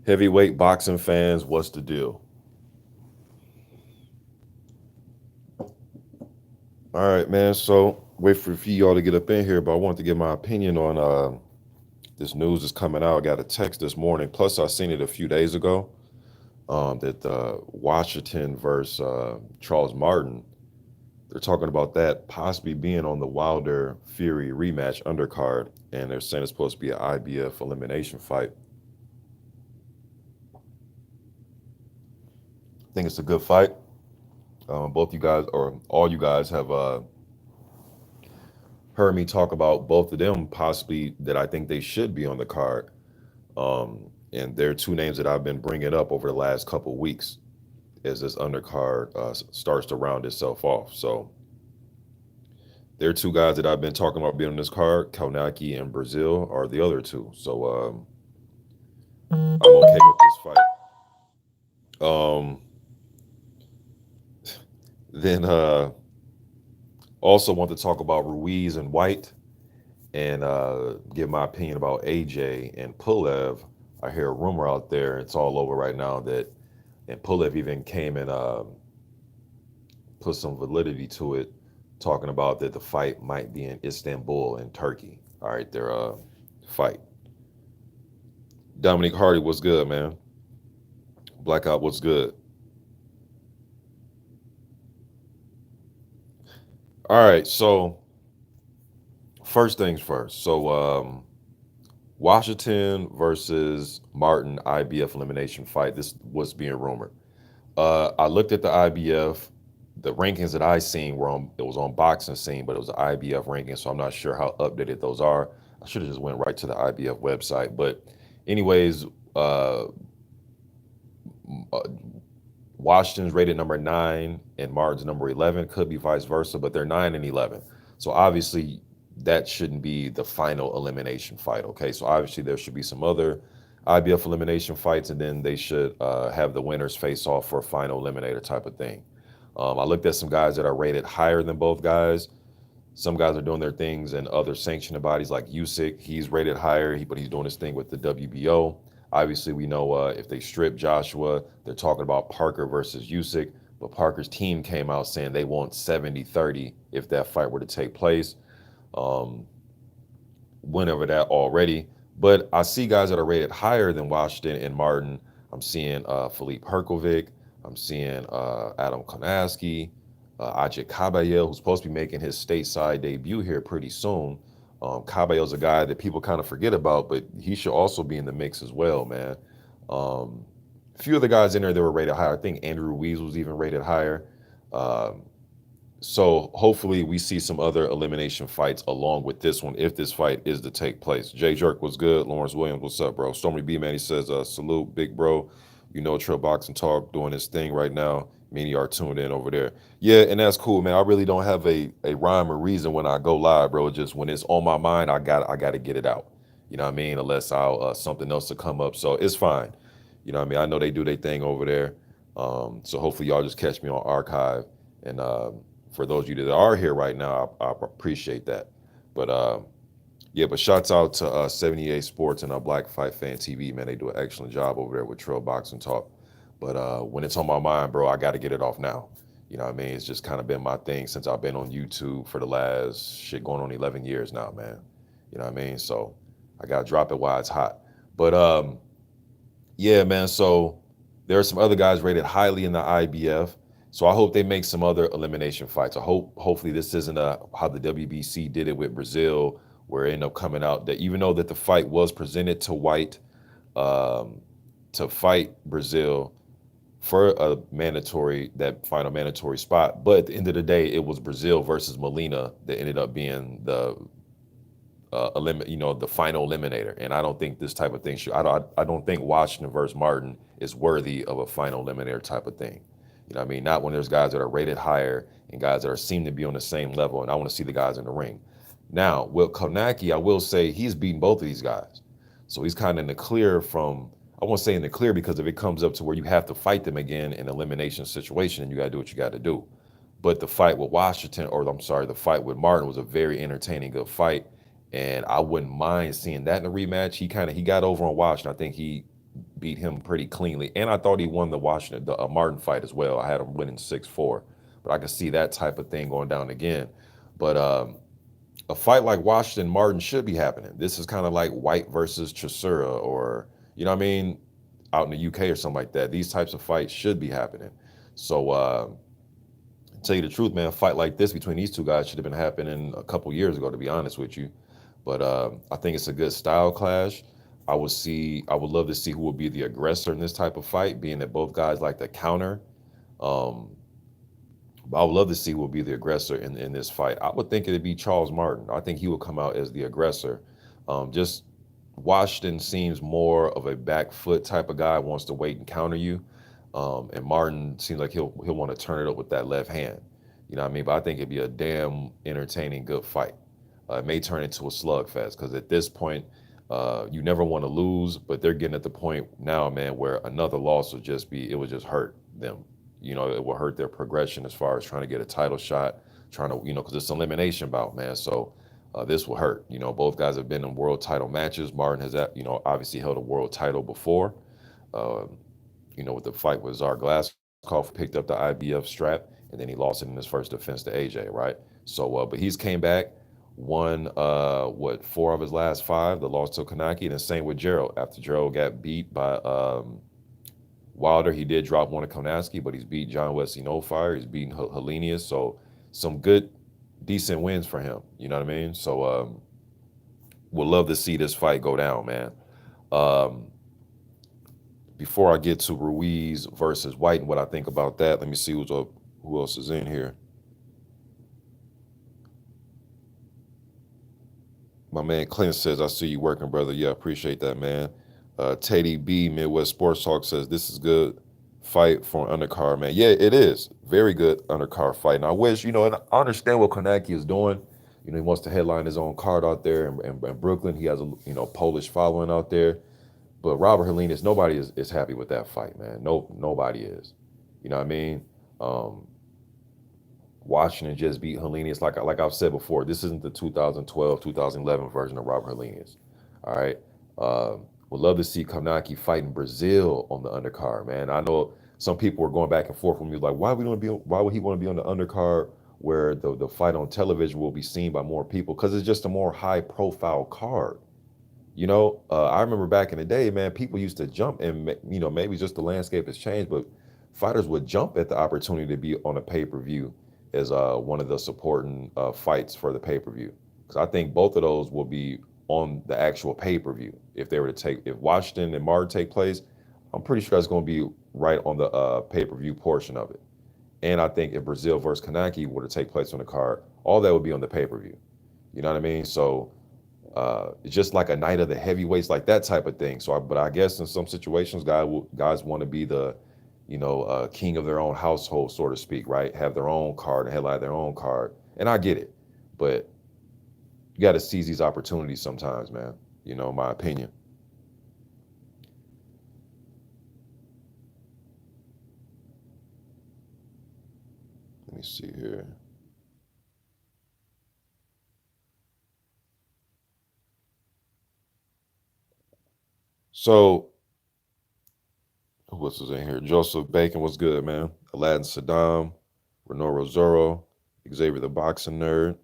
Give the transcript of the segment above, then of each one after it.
Heavyweight boxing fans, what's the deal? All right, man. So wait for a few y'all to get up in here, but I wanted to get my opinion on this news that's coming out. I got a text this morning. Plus, I seen it a few days ago. That Washington versus Charles Martin. They're talking about that possibly being on the Wilder Fury rematch undercard, and they're saying it's supposed to be an IBF elimination fight. I think it's a good fight. Both you guys, or all you guys, have heard me talk about both of them possibly that I think they should be on the card. And they're two names that I've been bringing up over the last couple of weeks as this undercard starts to round itself off. So they're two guys that I've been talking about being on this card. Kaunaki and Brazil are the other two. So I'm okay with this fight. Um, then also want to talk about Ruiz and Whyte and give my opinion about AJ and Pulev. I hear a rumor out there, it's all over right now, that and Pulev even came and put some validity to it, talking about that the fight might be in Istanbul in Turkey. All right, their fight. Dominic Hardy, what's good, man? Blackout, what's good? All right, so first things first. So Washington versus Martin IBF elimination fight. This was being rumored. I looked at the IBF. The rankings that I seen were on. It was on Boxing Scene, but it was the IBF ranking. So I'm not sure how updated those are. I should have just went right to the IBF website. But anyways, uh, uh, Washington's rated number 9 and Martin's number 11. Could be vice versa, but they're 9 and 11. So obviously that shouldn't be the final elimination fight. Okay, so obviously there should be some other IBF elimination fights, and then they should have the winners face off for a final eliminator type of thing. I looked at some guys that are rated higher than both guys. Some guys are doing their things in other sanctioning bodies like Usyk. He's rated higher, but he's doing his thing with the WBO. Obviously, we know if they strip Joshua, they're talking about Parker versus Usyk. But Parker's team came out saying they want 70-30 if that fight were to take place. Um, Went over that already. But I see guys that are rated higher than Washington and Martin. I'm seeing Philippe Herkovic. I'm seeing Adam Konaski, Ajit Caballel, who's supposed to be making his stateside debut here pretty soon. Caballel's a guy that people kind of forget about, but he should also be in the mix as well, man. Um, a few of the guys in there that were rated higher. I think Andrew Ruiz was even rated higher. Um, so hopefully we see some other elimination fights along with this one if this fight is to take place. Jay Jerk was good. Lawrence Williams, what's up, bro? Stormy B man, he says, salute, big bro. You know, Trail Boxing Talk doing his thing right now. Many are tuned in over there. Yeah, and that's cool, man. I really don't have a rhyme or reason when I go live, bro. Just when it's on my mind, I got to get it out. You know what I mean? Unless I'll something else to come up, so it's fine. You know what I mean? I know they do their thing over there. So hopefully y'all just catch me on archive. And for those of you that are here right now, I appreciate that. But yeah, but shouts out to 78 Sports and Black Fight Fan TV, man. They do an excellent job over there with Trail Boxing Talk. But when it's on my mind, bro, I got to get it off now. You know what I mean? It's just kind of been my thing since I've been on YouTube for the last shit going on 11 years now, man. You know what I mean? So I got to drop it while it's hot. But yeah, man. So there are some other guys rated highly in the IBF. So I hope they make some other elimination fights. Hopefully this isn't how the WBC did it with Brazil, where it ended up coming out that even though that the fight was presented to Whyte to fight Brazil for a mandatory, that final mandatory spot, but at the end of the day, it was Brazil versus Molina that ended up being the the final eliminator. And I don't think this type of thing should. I don't think Washington versus Martin is worthy of a final eliminator type of thing. You know what I mean? Not when there's guys that are rated higher and guys that are seem to be on the same level. And I want to see the guys in the ring. Now, with Konaki, I will say he's beaten both of these guys. So he's kind of in the clear from, I won't say in the clear because if it comes up to where you have to fight them again in an elimination situation, and you got to do what you got to do. But the fight with Washington, or I'm sorry, the fight with Martin was a very entertaining, good fight. And I wouldn't mind seeing that in a rematch. He got over on Washington. I think he beat him pretty cleanly, and I thought he won the Martin fight as well. I had him winning 6-4, but I could see that type of thing going down again. But a fight like Washington Martin should be happening. This is kind of like Whyte versus Chisora, or you know what I mean, out in the UK or something like that. These types of fights should be happening. So tell you the truth, man, a fight like this between these two guys should have been happening a couple years ago, to be honest with you. But I think it's a good style clash. I would love to see who will be the aggressor in this type of fight, being that both guys like to counter. Um, but I would love to see who will be the aggressor in this fight. I would think it'd be Charles Martin. I think he would come out as the aggressor. Just Washington seems more of a back foot type of guy, wants to wait and counter you. And Martin seems like he'll want to turn it up with that left hand. You know what I mean? But I think it'd be a damn entertaining, good fight. It may turn into a slugfest because at this point, you never want to lose, but they're getting at the point now, man, where another loss it would just hurt them. You know, it will hurt their progression as far as trying to get a title shot, trying to, because it's an elimination bout, man. So this will hurt. You know, both guys have been in world title matches. Martin has, obviously held a world title before. Uh, with the fight with Czar Glaskov, picked up the IBF strap, and then he lost it in his first defense to AJ, right? So, but he's came back, won, 4 of his last 5, the loss to Kanaki, and the same with Gerald. After Gerald got beat by Wilder, he did drop one to Konaski, but he's beat John Wesley No Fire. He's beaten Helenius. So some good, decent wins for him. You know what I mean? So would love to see this fight go down, man. Before I get to Ruiz versus Whyte and what I think about that, let me see who's up, who else is in here. My man Clint says, I see you working, brother. Yeah, appreciate that, man. Teddy B, Midwest Sports Talk says, this is good fight for an undercard, man. Yeah, it is. Very good undercard fight. And I wish, and I understand what Konaki is doing. He wants to headline his own card out there in Brooklyn. He has a, Polish following out there. But Robert Helenius, nobody is happy with that fight, man. Nobody is. You know what I mean? Washington just beat Helenius. Like I've said before, this isn't the 2012, 2011 version of Robert Helenius. All right. Would love to see Konaki fight in Brazil on the undercard, man. I know some people were going back and forth with me, like, why would he want to be on the undercard where the fight on television will be seen by more people? Because it's just a more high profile card. I remember back in the day, man, people used to jump, and maybe just the landscape has changed, but fighters would jump at the opportunity to be on a pay-per-view as one of the supporting fights for the pay-per-view. Because I think both of those will be on the actual pay-per-view. If Washington and Martin take place, I'm pretty sure that's going to be right on the pay-per-view portion of it. And I think if Brazil versus Kanaki were to take place on the card, all that would be on the pay-per-view. You know what I mean? So it's just like a night of the heavyweights, like that type of thing. But I guess in some situations, guys want to be the, king of their own household, so to speak, right? Have their own card and headline their own card. And I get it, but you got to seize these opportunities sometimes, man. My opinion. Let me see here. So, who else is in here? Joseph Bacon was good, man. Aladdin Saddam, Renault Rosero, Xavier the Boxing Nerd.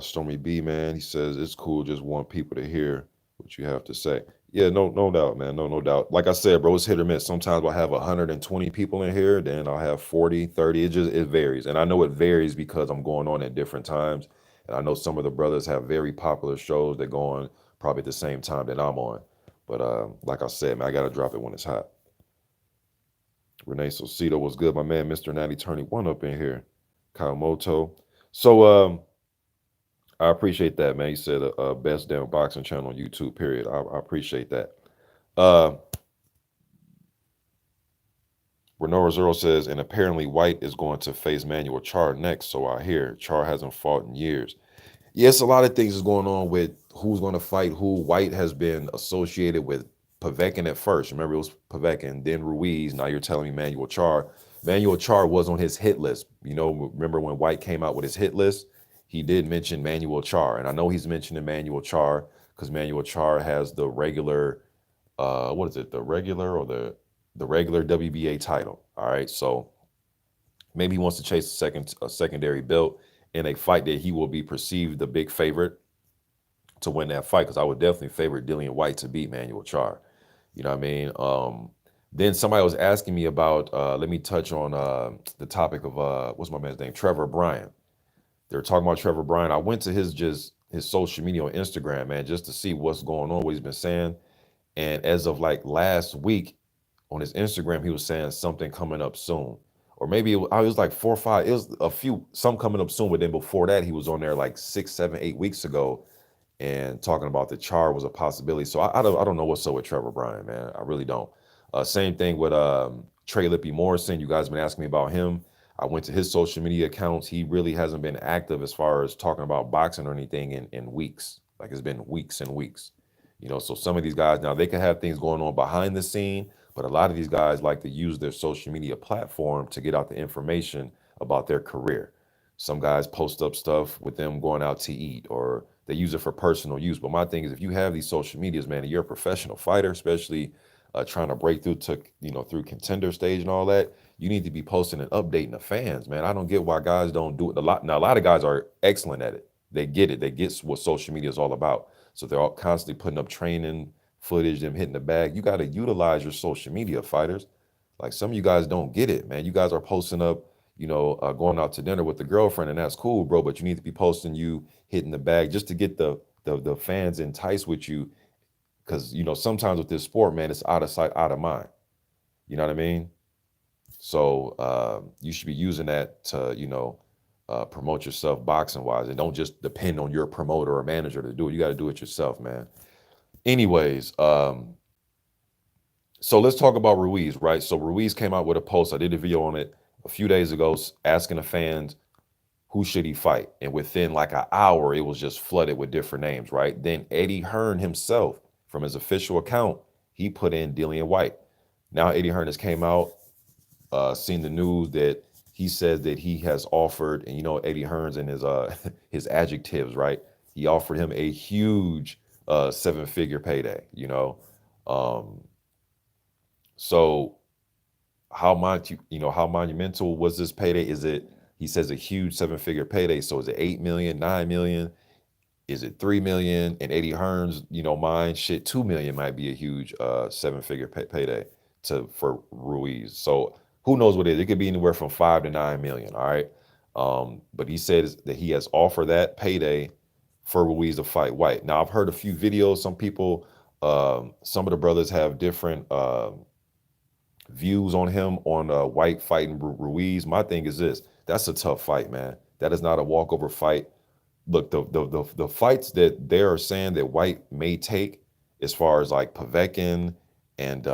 Stormy B, man, he says it's cool, just want people to hear what you have to say. Yeah, no doubt, man. No doubt. Like I said, bro, it's hit or miss. Sometimes I'll have 120 people in here, then I'll have 40, 30. It varies. And I know it varies because I'm going on at different times. And I know some of the brothers have very popular shows that go on probably at the same time that I'm on. But like I said, man, I gotta drop it when it's hot. Renee Sosito was good. My man, Mr. Natty Turney, one up in here. Kawamoto. So I appreciate that, man. You said best damn boxing channel on YouTube, period. I appreciate that. Renault Zero says, and apparently Whyte is going to face Manuel Char next, so I hear. Char hasn't fought in years. Yes, a lot of things is going on with who's going to fight who. Whyte has been associated with Povetkin at first. Remember, it was Povetkin, then Ruiz. Now you're telling me Manuel Char. Manuel Char was on his hit list. Remember when Whyte came out with his hit list? He did mention Manuel Char. And I know he's mentioning Manuel Char because Manuel Char has the regular what is it, the regular or the regular WBA title. All right, so maybe he wants to chase a secondary belt in a fight that he will be perceived the big favorite to win that fight, because I would definitely favor Dillian Whyte to beat Manuel Char. You know what I mean? Then somebody was asking me about, let me touch on the topic of, what's my man's name? Trevor Bryan. They were talking about Trevor Bryan. I went to his social media on Instagram, man, just to see what's going on, what he's been saying. And as of like last week on his Instagram, he was saying something coming up soon. Or maybe it was like 4 or 5, it was some coming up soon. But then before that, he was on there like 6, 7, 8 weeks ago and talking about the Char was a possibility. So I don't know what's up with Trevor Bryan, man. I really don't. Same thing with Trey Lippy Morrison. You guys been asking me about him. I went to his social media accounts. He really hasn't been active as far as talking about boxing or anything in weeks. Like, it's been weeks and weeks. So some of these guys now, they can have things going on behind the scene, but a lot of these guys like to use their social media platform to get out the information about their career. Some guys post up stuff with them going out to eat, or they use it for personal use. But my thing is, if you have these social medias, man, and you're a professional fighter, especially trying to break through to through contender stage and all that, you need to be posting and updating the fans, man. I don't get why guys don't do it. A lot of guys are excellent at it. They get it. They get what social media is all about. So they're all constantly putting up training footage, them hitting the bag. You got to utilize your social media, fighters. Like, some of you guys don't get it, man. You guys are posting up, going out to dinner with the girlfriend, and that's cool, bro. But you need to be posting you hitting the bag just to get the fans enticed with you, because sometimes with this sport, man, it's out of sight, out of mind. You know what I mean? So you should be using that to promote yourself boxing wise, and don't just depend on your promoter or manager to do it. You got to do it yourself, man. Anyways, so let's talk about Ruiz, right? So Ruiz came out with a post. I did a video on it a few days ago, asking the fans who should he fight, and within like an hour, it was just flooded with different names, right? Then Eddie Hearn himself, from his official account, he put in Dillian Whyte. Now Eddie Hearn has came out, seen the news that he says that he has offered, and Eddie Hearn's and his his adjectives, right? He offered him a huge 7-figure payday. Um, so how much how monumental was this payday? Is it? He says a huge 7-figure payday. So is it 8 million, 9 million? Is it 3 million? And Eddie Hearn's mind, shit, 2 million might be a huge 7-figure payday for Ruiz. So who knows what it is? It could be anywhere from 5 to 9 million. All right. But he says that he has offered that payday for Ruiz to fight Whyte. Now, I've heard a few videos. Some people, some of the brothers have different views on him, on Whyte fighting Ruiz. My thing is this: that's a tough fight, man. That is not a walkover fight. Look, the fights that they are saying that Whyte may take, as far as like Povetkin and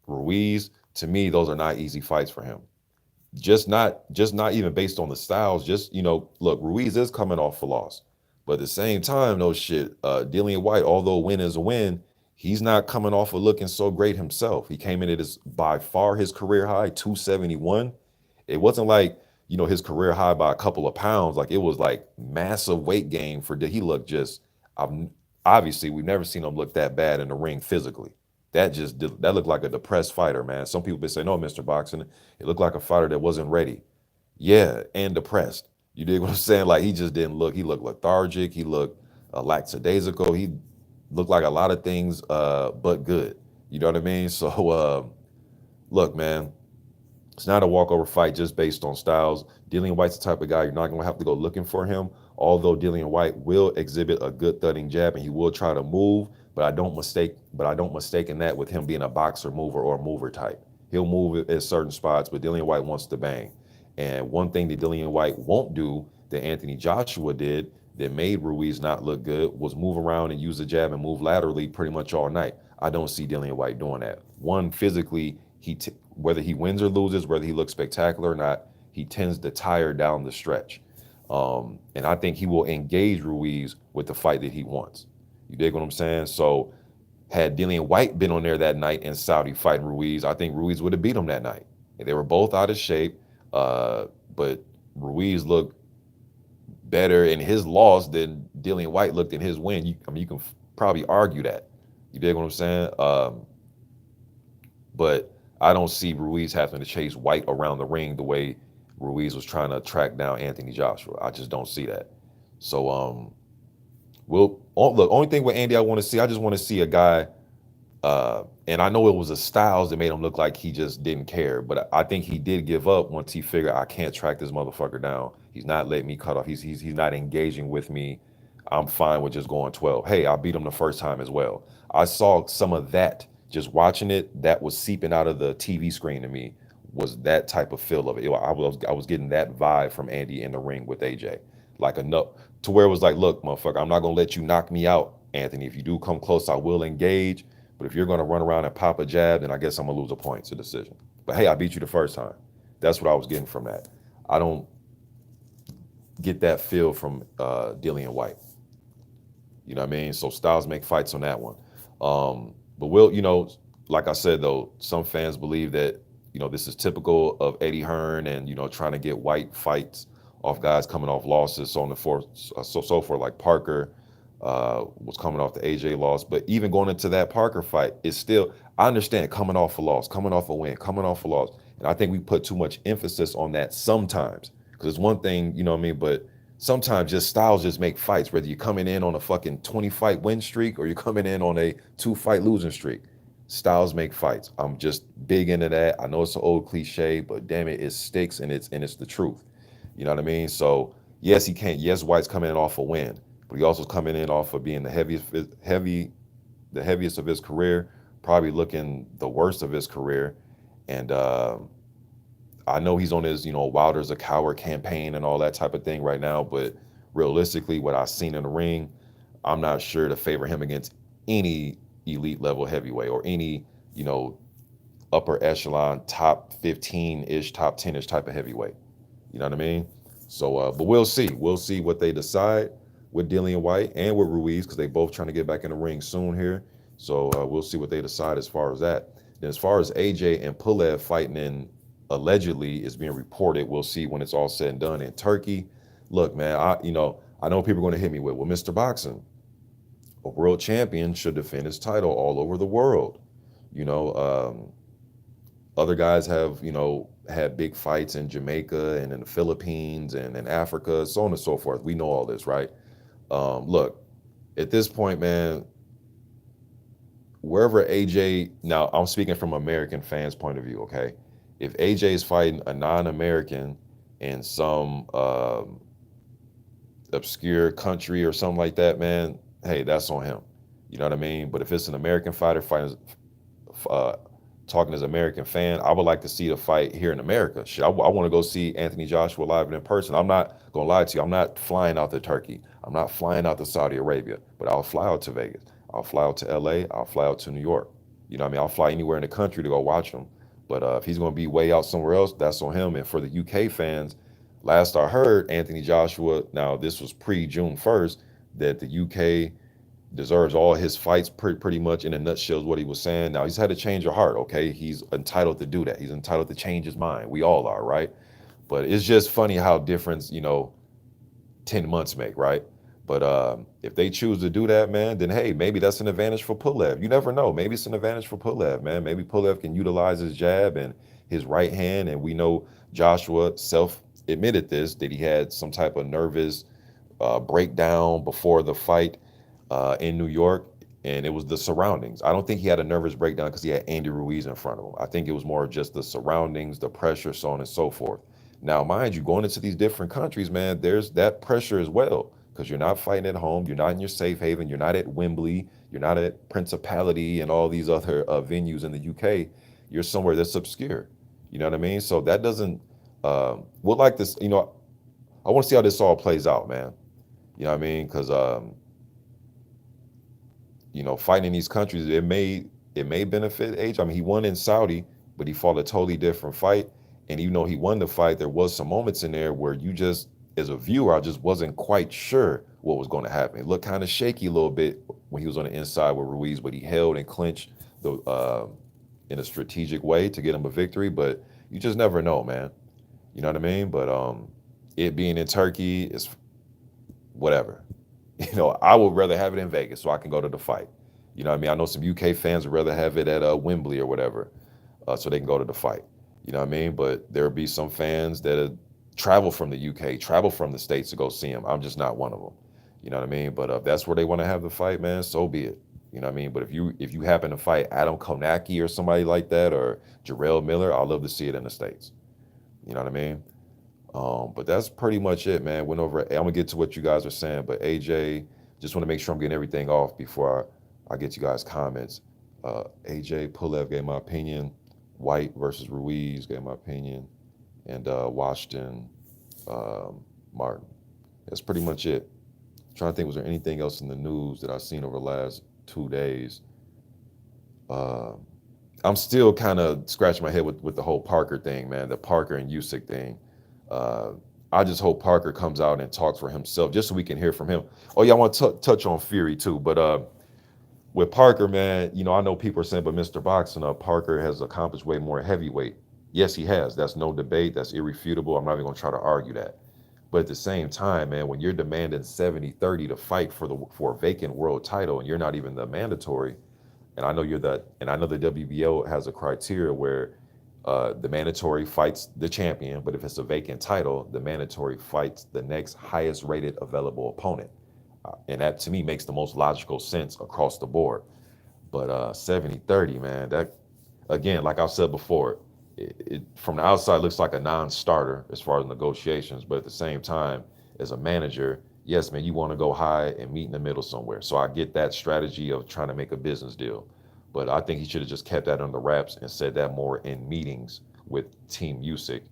Ruiz, to me, those are not easy fights for him. Just not even based on the styles. Just look, Ruiz is coming off a loss, but at the same time, no shit. Dillian Whyte, although a win is a win, he's not coming off of looking so great himself. He came in at by far his career high, 271. It wasn't like his career high by a couple of pounds. Like, it was like massive weight gain for. He looked just. Obviously, we've never seen him look that bad in the ring physically. That looked like a depressed fighter, man. Some people been saying, "No, Mr. Boxing, it looked like a fighter that wasn't ready." Yeah, and depressed. You dig what I'm saying? Like, he just didn't look. He looked lethargic. He looked lackadaisical. He looked like a lot of things, but good. You know what I mean? So, look, man, it's not a walkover fight just based on styles. Dillian Whyte's the type of guy you're not going to have to go looking for him. Although Dillian Whyte will exhibit a good thudding jab and he will try to move, but I don't mistake in that with him being a boxer mover or a mover type. He'll move at certain spots, but Dillian Whyte wants to bang. And one thing that Dillian Whyte won't do that Anthony Joshua did that made Ruiz not look good was move around and use the jab and move laterally pretty much all night. I don't see Dillian Whyte doing that. One, physically, whether he wins or loses, whether he looks spectacular or not, he tends to tire down the stretch. And I think he will engage Ruiz with the fight that he wants. You dig what I'm saying? So had Dillian Whyte been on there that night in Saudi fighting Ruiz, I think Ruiz would have beat him that night. And they were both out of shape, but Ruiz looked better in his loss than Dillian Whyte looked in his win. You can probably argue that. You dig what I'm saying? But I don't see Ruiz having to chase Whyte around the ring the way Ruiz was trying to track down Anthony Joshua. I just don't see that. So look, only thing with Andy I want to see, I just want to see a guy. And I know it was the styles that made him look like he just didn't care, but I think he did give up once he figured I can't track this motherfucker down. He's not letting me cut off. He's not engaging with me. I'm fine with just going 12. Hey, I beat him the first time as well. I saw some of that just watching it. That was seeping out of the TV screen to me. Was that type of feel of it? I was getting that vibe from Andy in the ring with AJ, like enough to where it was like, look, motherfucker, I'm not gonna let you knock me out, Anthony. If you do come close, I will engage. But if you're going to run around and pop a jab, then I guess I'm going to lose a point. It's a decision. But hey, I beat you the first time. That's what I was getting from that. I don't get that feel from Dillian Whyte. You know what I mean? So styles make fights on that one. But like I said, though, some fans believe that, this is typical of Eddie Hearn and, trying to get Whyte fights off guys coming off losses, so on and forth, so forth, like Parker was coming off the AJ loss. But even going into that Parker fight, it's still, I understand coming off a loss, coming off a win, coming off a loss. And I think we put too much emphasis on that sometimes. Because it's one thing, you know what I mean? But sometimes just styles just make fights, whether you're coming in on a fucking 20-fight win streak or you're coming in on a 2-fight losing streak. Styles make fights. I'm just big into that. I know it's an old cliche, but damn it, it sticks and it's the truth. You know what I mean? So yes, he can't. Yes, Whyte's coming in off a win, but he also coming in off of being the heaviest of his career, probably looking the worst of his career. And I know he's on his, Wilder's a coward campaign and all that type of thing right now, but realistically, what I've seen in the ring, I'm not sure to favor him against any elite level heavyweight or any, upper echelon, top 15-ish, top 10-ish type of heavyweight. You know what I mean? So, but we'll see. We'll see what they decide with Dillian Whyte and with Ruiz, because they both trying to get back in the ring soon here. So we'll see what they decide as far as that. Then as far as AJ and Pulev fighting in, allegedly is being reported, we'll see when it's all said and done in Turkey. Look, man, I know people are going to hit me with, well, Mr. Boxing, a world champion should defend his title all over the world. Other guys have, had big fights in Jamaica and in the Philippines and in Africa, so on and so forth. We know all this, right? Look, at this point, man, wherever AJ, now I'm speaking from American fans' point of view, okay? If AJ is fighting a non-American in some obscure country or something like that, man, hey, that's on him. You know what I mean? But if it's an American fighter fighting, talking as an American fan, I would like to see the fight here in America. Shit, I want to go see Anthony Joshua live and in person. I'm not going to lie to you. I'm not flying out to Turkey. I'm not flying out to Saudi Arabia, but I'll fly out to Vegas. I'll fly out to LA. I'll fly out to New York. You know what I mean? I'll fly anywhere in the country to go watch him. But if he's going to be way out somewhere else, that's on him. And for the UK fans, last I heard, Anthony Joshua, now this was pre-June 1st, that the UK deserves all his fights pretty much. In a nutshell is what he was saying. Now, he's had a change of heart, okay? He's entitled to do that. He's entitled to change his mind. We all are, right? But it's just funny how difference, 10 months make, right? But if they choose to do that, man, then hey, maybe that's an advantage for Pulev. You never know. Maybe it's an advantage for Pulev, man. Maybe Pulev can utilize his jab and his right hand. And we know Joshua self-admitted this, that he had some type of nervous breakdown before the fight in New York. And it was the surroundings. I don't think he had a nervous breakdown because he had Andy Ruiz in front of him. I think it was more just the surroundings, the pressure, so on and so forth. Now, mind you, going into these different countries, man, there's that pressure as well, because you're not fighting at home. You're not in your safe haven. You're not at Wembley. You're not at Principality and all these other venues in the UK. You're somewhere that's obscure. You know what I mean? So that doesn't, we'll like this, I want to see how this all plays out, man. You know what I mean? Because, fighting in these countries, it may benefit AJ. I mean, he won in Saudi, but he fought a totally different fight. And even though he won the fight, there was some moments in there where you just, as a viewer, I just wasn't quite sure what was going to happen. It looked kind of shaky a little bit when he was on the inside with Ruiz, but he held and clinched in a strategic way to get him a victory. But you just never know, man. You know what I mean? But it being in Turkey is whatever. I would rather have it in Vegas so I can go to the fight. You know what I mean? I know some UK fans would rather have it at Wembley or whatever, so they can go to the fight. You know what I mean? But there'll be some fans that travel from the UK, travel from the States to go see him. I'm just not one of them. You know what I mean? But if that's where they want to have the fight, man, so be it. You know what I mean? But if you happen to fight Adam Konaki or somebody like that or Jarrell Miller, I'd love to see it in the States. You know what I mean? But that's pretty much it, man. Went over. I'm gonna get to what you guys are saying, but AJ, just want to make sure I'm getting everything off before I get you guys' comments. AJ Pulev gave my opinion. Whyte versus Ruiz gave my opinion, and Washington Martin. That's pretty much it. Trying to think, was there anything else in the news that I've seen over the last 2 days? Uh, I'm still kind of scratching my head with the whole Parker thing, man. The Parker and Usyk thing. Uh, I just hope Parker comes out and talks for himself, just so we can hear from him. Oh yeah, I want to touch on Fury too, but with Parker, man, I know people are saying, but Mr. Boxing, Parker has accomplished way more heavyweight. Yes, he has. That's no debate. That's irrefutable. I'm not even going to try to argue that. But at the same time, man, when you're demanding 70-30 to fight for a vacant world title and you're not even the mandatory, and I know and I know the WBO has a criteria where the mandatory fights the champion, but if it's a vacant title, the mandatory fights the next highest rated available opponent. And that to me makes the most logical sense across the board. But 70-30, man, that again, like I've said before, it from the outside looks like a non-starter as far as negotiations, but at the same time, as a manager, yes, man, you want to go high and meet in the middle somewhere. So I get that strategy of trying to make a business deal, but I think he should have just kept that under wraps and said that more in meetings with Team Usyk,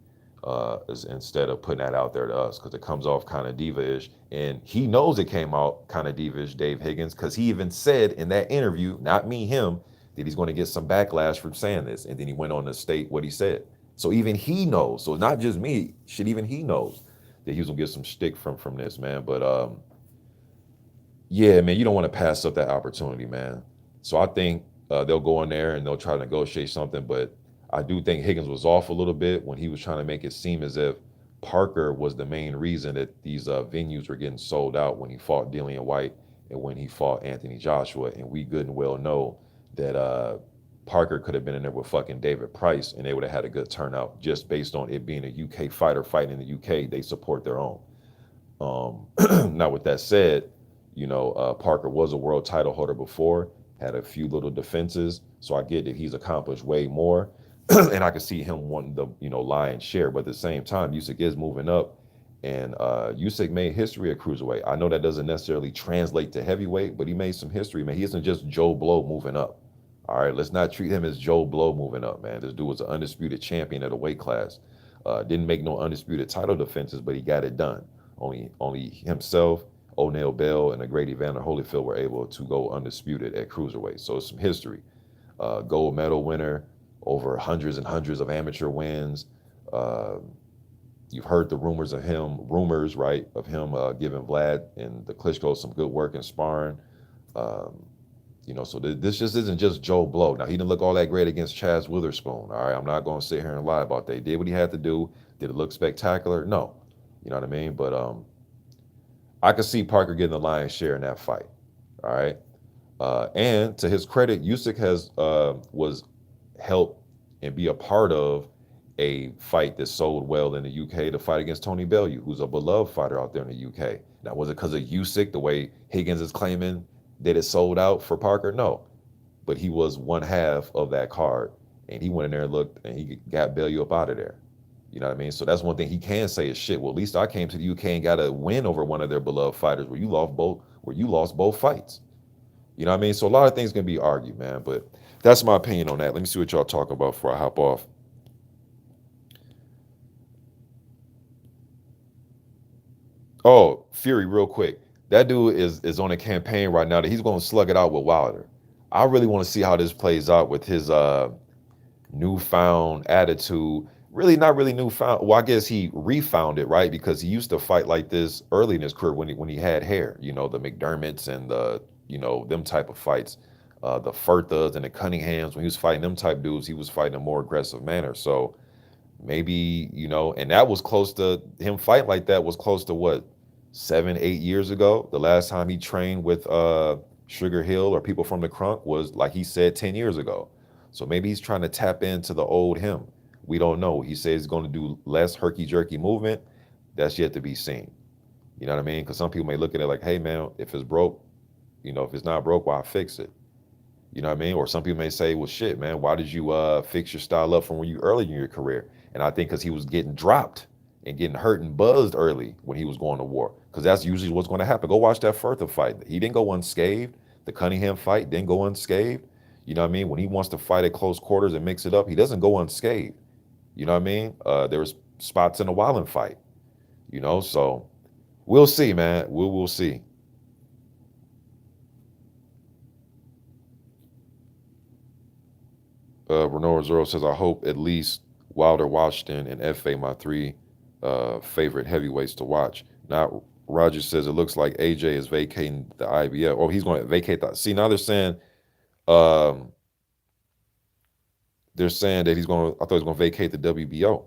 instead of putting that out there to us, because it comes off kind of diva-ish, and he knows it came out kind of diva-ish, Dave Higgins, because he even said in that interview, not me, him, that he's going to get some backlash from saying this, and then he went on to state what he said. So even he knows. So not just me. Shit, even he knows that he was gonna get some stick from this, man. But yeah, man, you don't want to pass up that opportunity, man. So I think they'll go in there and they'll try to negotiate something. But I do think Higgins was off a little bit when he was trying to make it seem as if Parker was the main reason that these venues were getting sold out when he fought Dillian Whyte and when he fought Anthony Joshua. And we good and well know that Parker could have been in there with fucking David Price and they would have had a good turnout just based on it being a UK fighter fighting in the UK. They support their own. Now, with that said, Parker was a world title holder before, had a few little defenses, so I get that he's accomplished way more, and I can see him wanting the lion's share. But at the same time, Usyk is moving up, and Usyk made history at cruiserweight. I know that doesn't necessarily translate to heavyweight, but he made some history, man. He isn't just Joe Blow moving up. All right, let's not treat him as Joe Blow moving up, man. This dude was an undisputed champion at a weight class. Didn't make no undisputed title defenses, but he got it done. Only himself, O'Neal Bell, and a Grady Vander Holyfield were able to go undisputed at cruiserweight. So it's some history. Gold medal winner, over hundreds and hundreds of amateur wins. You've heard the rumors, right, of him giving Vlad and the Klitschko some good work in sparring. So this just isn't just Joe Blow. Now, he didn't look all that great against Chaz Witherspoon, all right? I'm not going to sit here and lie about that. He did what he had to do. Did it look spectacular? No. You know what I mean? But I could see Parker getting the lion's share in that fight, all right? And to his credit, Usyk was helped and be a part of a fight that sold well in the UK, to fight against Tony Bellew, who's a beloved fighter out there in the UK. Now, was it because of Usyk, the way Higgins is claiming that it sold out for Parker? No. But he was one half of that card, and he went in there and looked, and he got Bellew up out of there. You know what I mean? So that's one thing he can say is, shit, well, at least I came to the UK and got a win over one of their beloved fighters where you lost both fights. You know what I mean? So a lot of things can be argued, man, but that's my opinion on that. Let me see what y'all talk about before I hop off. Oh, Fury, real quick. That dude is on a campaign right now that he's going to slug it out with Wilder. I really want to see how this plays out with his newfound attitude. Really not really newfound. Well, I guess he refound it, right? Because he used to fight like this early in his career when he had hair. The McDermotts and them type of fights. The Furthas and the Cunninghams, when he was fighting them type dudes, he was fighting in a more aggressive manner. So maybe, and that was close to him fighting like that was close to what, 7-8 years ago, the last time he trained with Sugar Hill or people from the Crunk was like he said 10 years ago. So maybe he's trying to tap into the old him. We don't know. He says he's going to do less herky jerky movement. That's yet to be seen. You know what I mean? Because some people may look at it like, hey man, if it's broke, if it's not broke, why fix it? You know what I mean? Or some people may say, well, shit, man, why did you fix your style up from when you early in your career? And I think because he was getting dropped and getting hurt and buzzed early when he was going to war. Because that's usually what's going to happen. Go watch that Further fight. He didn't go unscathed. The Cunningham fight didn't go unscathed. You know what I mean? When he wants to fight at close quarters and mix it up, he doesn't go unscathed. You know what I mean? There was spots in the Wallen fight. So we'll see, man. We'll see. Renault Zero says, I hope at least Wilder, Washington, and FA, my three favorite heavyweights to watch. Now, Roger says it looks like AJ is vacating the IBF. Oh, he's going to vacate that. See, now um, they're saying that he's going to, I thought he was going to vacate the WBO.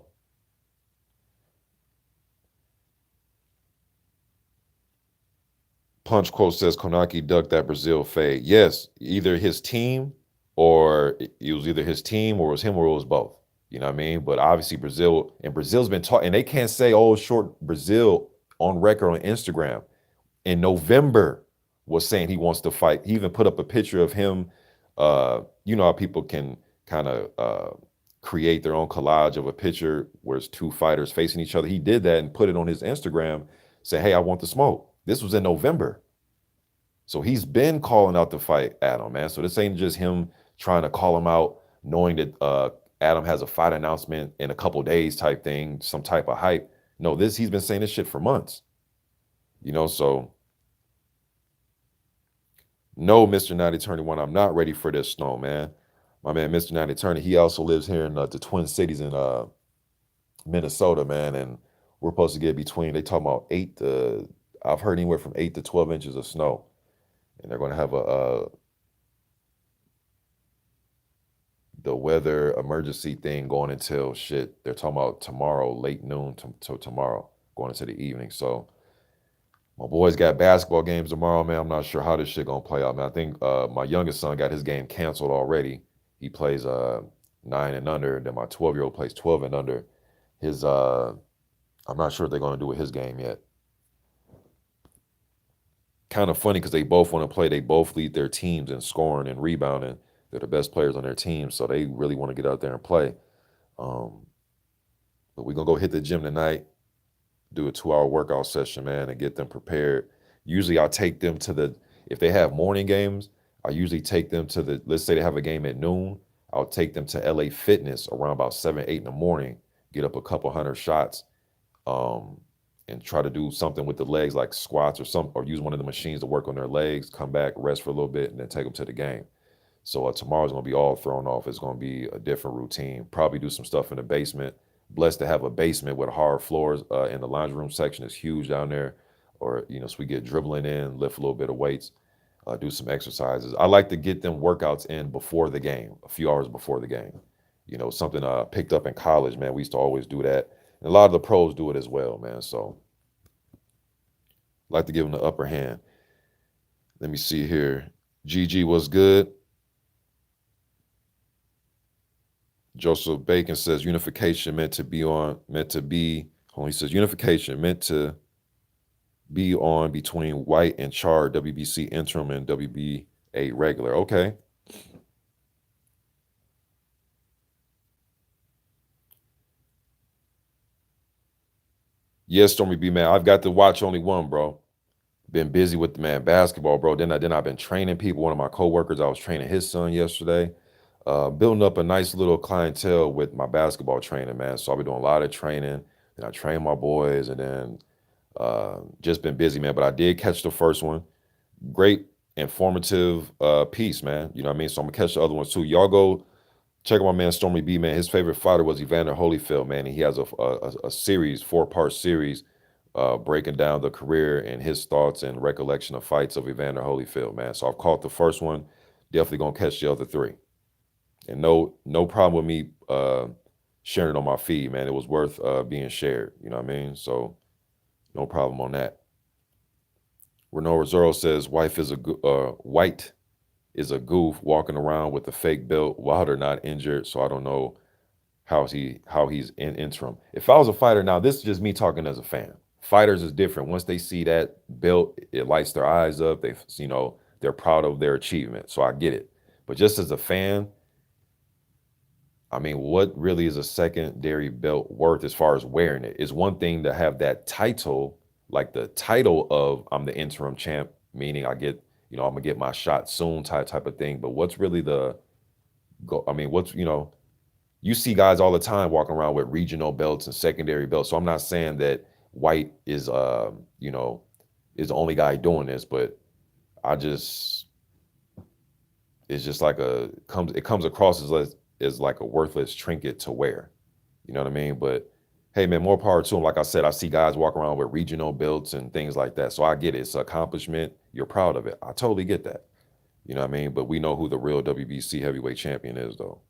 Punch Quote says Konaki ducked that Brazil fade. Yes, either his team or it was either his team or it was him or it was both. You know what I mean? But obviously Brazil's been taught, and they can't say, oh, short Brazil on record on Instagram in November was saying he wants to fight. He even put up a picture of him. You know how people can kind of create their own collage of a picture where it's two fighters facing each other. He did that and put it on his Instagram, say, hey, I want the smoke. This was in November. So he's been calling out the fight Adam, man. So this ain't just him trying to call him out, knowing that Adam has a fight announcement in a couple days type thing, some type of hype. No, he's been saying this shit for months. So no, Mr. 9021, I'm not ready for this snow, man. My man, Mr. 90 Attorney, he also lives here in the Twin Cities in Minnesota, man. And we're supposed to get between, they talking about I've heard anywhere from 8 to 12 inches of snow. And they're going to have the weather emergency thing going until shit. They're talking about tomorrow, late noon to tomorrow, going into the evening. So my boys got basketball games tomorrow, man. I'm not sure how this shit gonna play out, man. I think my youngest son got his game canceled already. He plays 9 and under. Then my 12-year-old plays 12 and under. I'm not sure what they're gonna do with his game yet. Kind of funny because they both want to play. They both lead their teams in scoring and rebounding. They're the best players on their team, so they really want to get out there and play. But we're gonna go hit the gym tonight, do a 2-hour workout session, man, and get them prepared. Usually I'll take them if they have morning games, I usually take them let's say they have a game at noon, I'll take them to LA Fitness around about 7, 8 in the morning, get up a couple hundred shots, and try to do something with the legs like squats or use one of the machines to work on their legs, come back, rest for a little bit, and then take them to the game. So tomorrow's going to be all thrown off. It's going to be a different routine. Probably do some stuff in the basement. Blessed to have a basement with hard floors in the laundry room section. Is huge down there. Or, so we get dribbling in, lift a little bit of weights, do some exercises. I like to get them workouts in before the game, a few hours before the game. Something I picked up in college, man. We used to always do that. And a lot of the pros do it as well, man. So I like to give them the upper hand. Let me see here. GG was good. Joseph Bacon says unification he says unification meant to be on between Whyte and Chard, WBC interim and WBA regular. Okay. Yes, Stormy B, man. I've got to watch only one, bro. Been busy with basketball, bro. Then I've been training people. One of my coworkers, I was training his son yesterday. Building up a nice little clientele with my basketball training, man. So I've been doing a lot of training, and I train my boys, and then just been busy, man. But I did catch the first one. Great, informative piece, man. You know what I mean? So I'm gonna catch the other ones too. Y'all go check out my man Stormy B, man. His favorite fighter was Evander Holyfield, man. And he has a series, 4-part series, breaking down the career and his thoughts and recollection of fights of Evander Holyfield, man. So I've caught the first one. Definitely gonna catch the other 3. And no problem with me sharing it on my feed, man. It was worth being shared. You know what I mean? So no problem on that. Renault Rosero says Whyte is a goof walking around with a fake belt. Wilder not injured, so I don't know how he's in interim. If I was a fighter, now this is just me talking as a fan. Fighters is different. Once they see that belt, it lights their eyes up. They're proud of their achievement. So I get it. But just as a fan, I mean, what really is a secondary belt worth as far as wearing it? It's one thing to have that title, like the title of I'm the interim champ, meaning I'm gonna get my shot soon type of thing. But what's really the go? I mean, you see guys all the time walking around with regional belts and secondary belts. So I'm not saying that Whyte is the only guy doing this, but I just it's just like it comes across as like a worthless trinket to wear. You know what I mean? But hey man, more power to him. Like I said, I see guys walking around with regional belts and things like that. So I get it. It's an accomplishment. You're proud of it. I totally get that. You know what I mean? But we know who the real WBC heavyweight champion is though.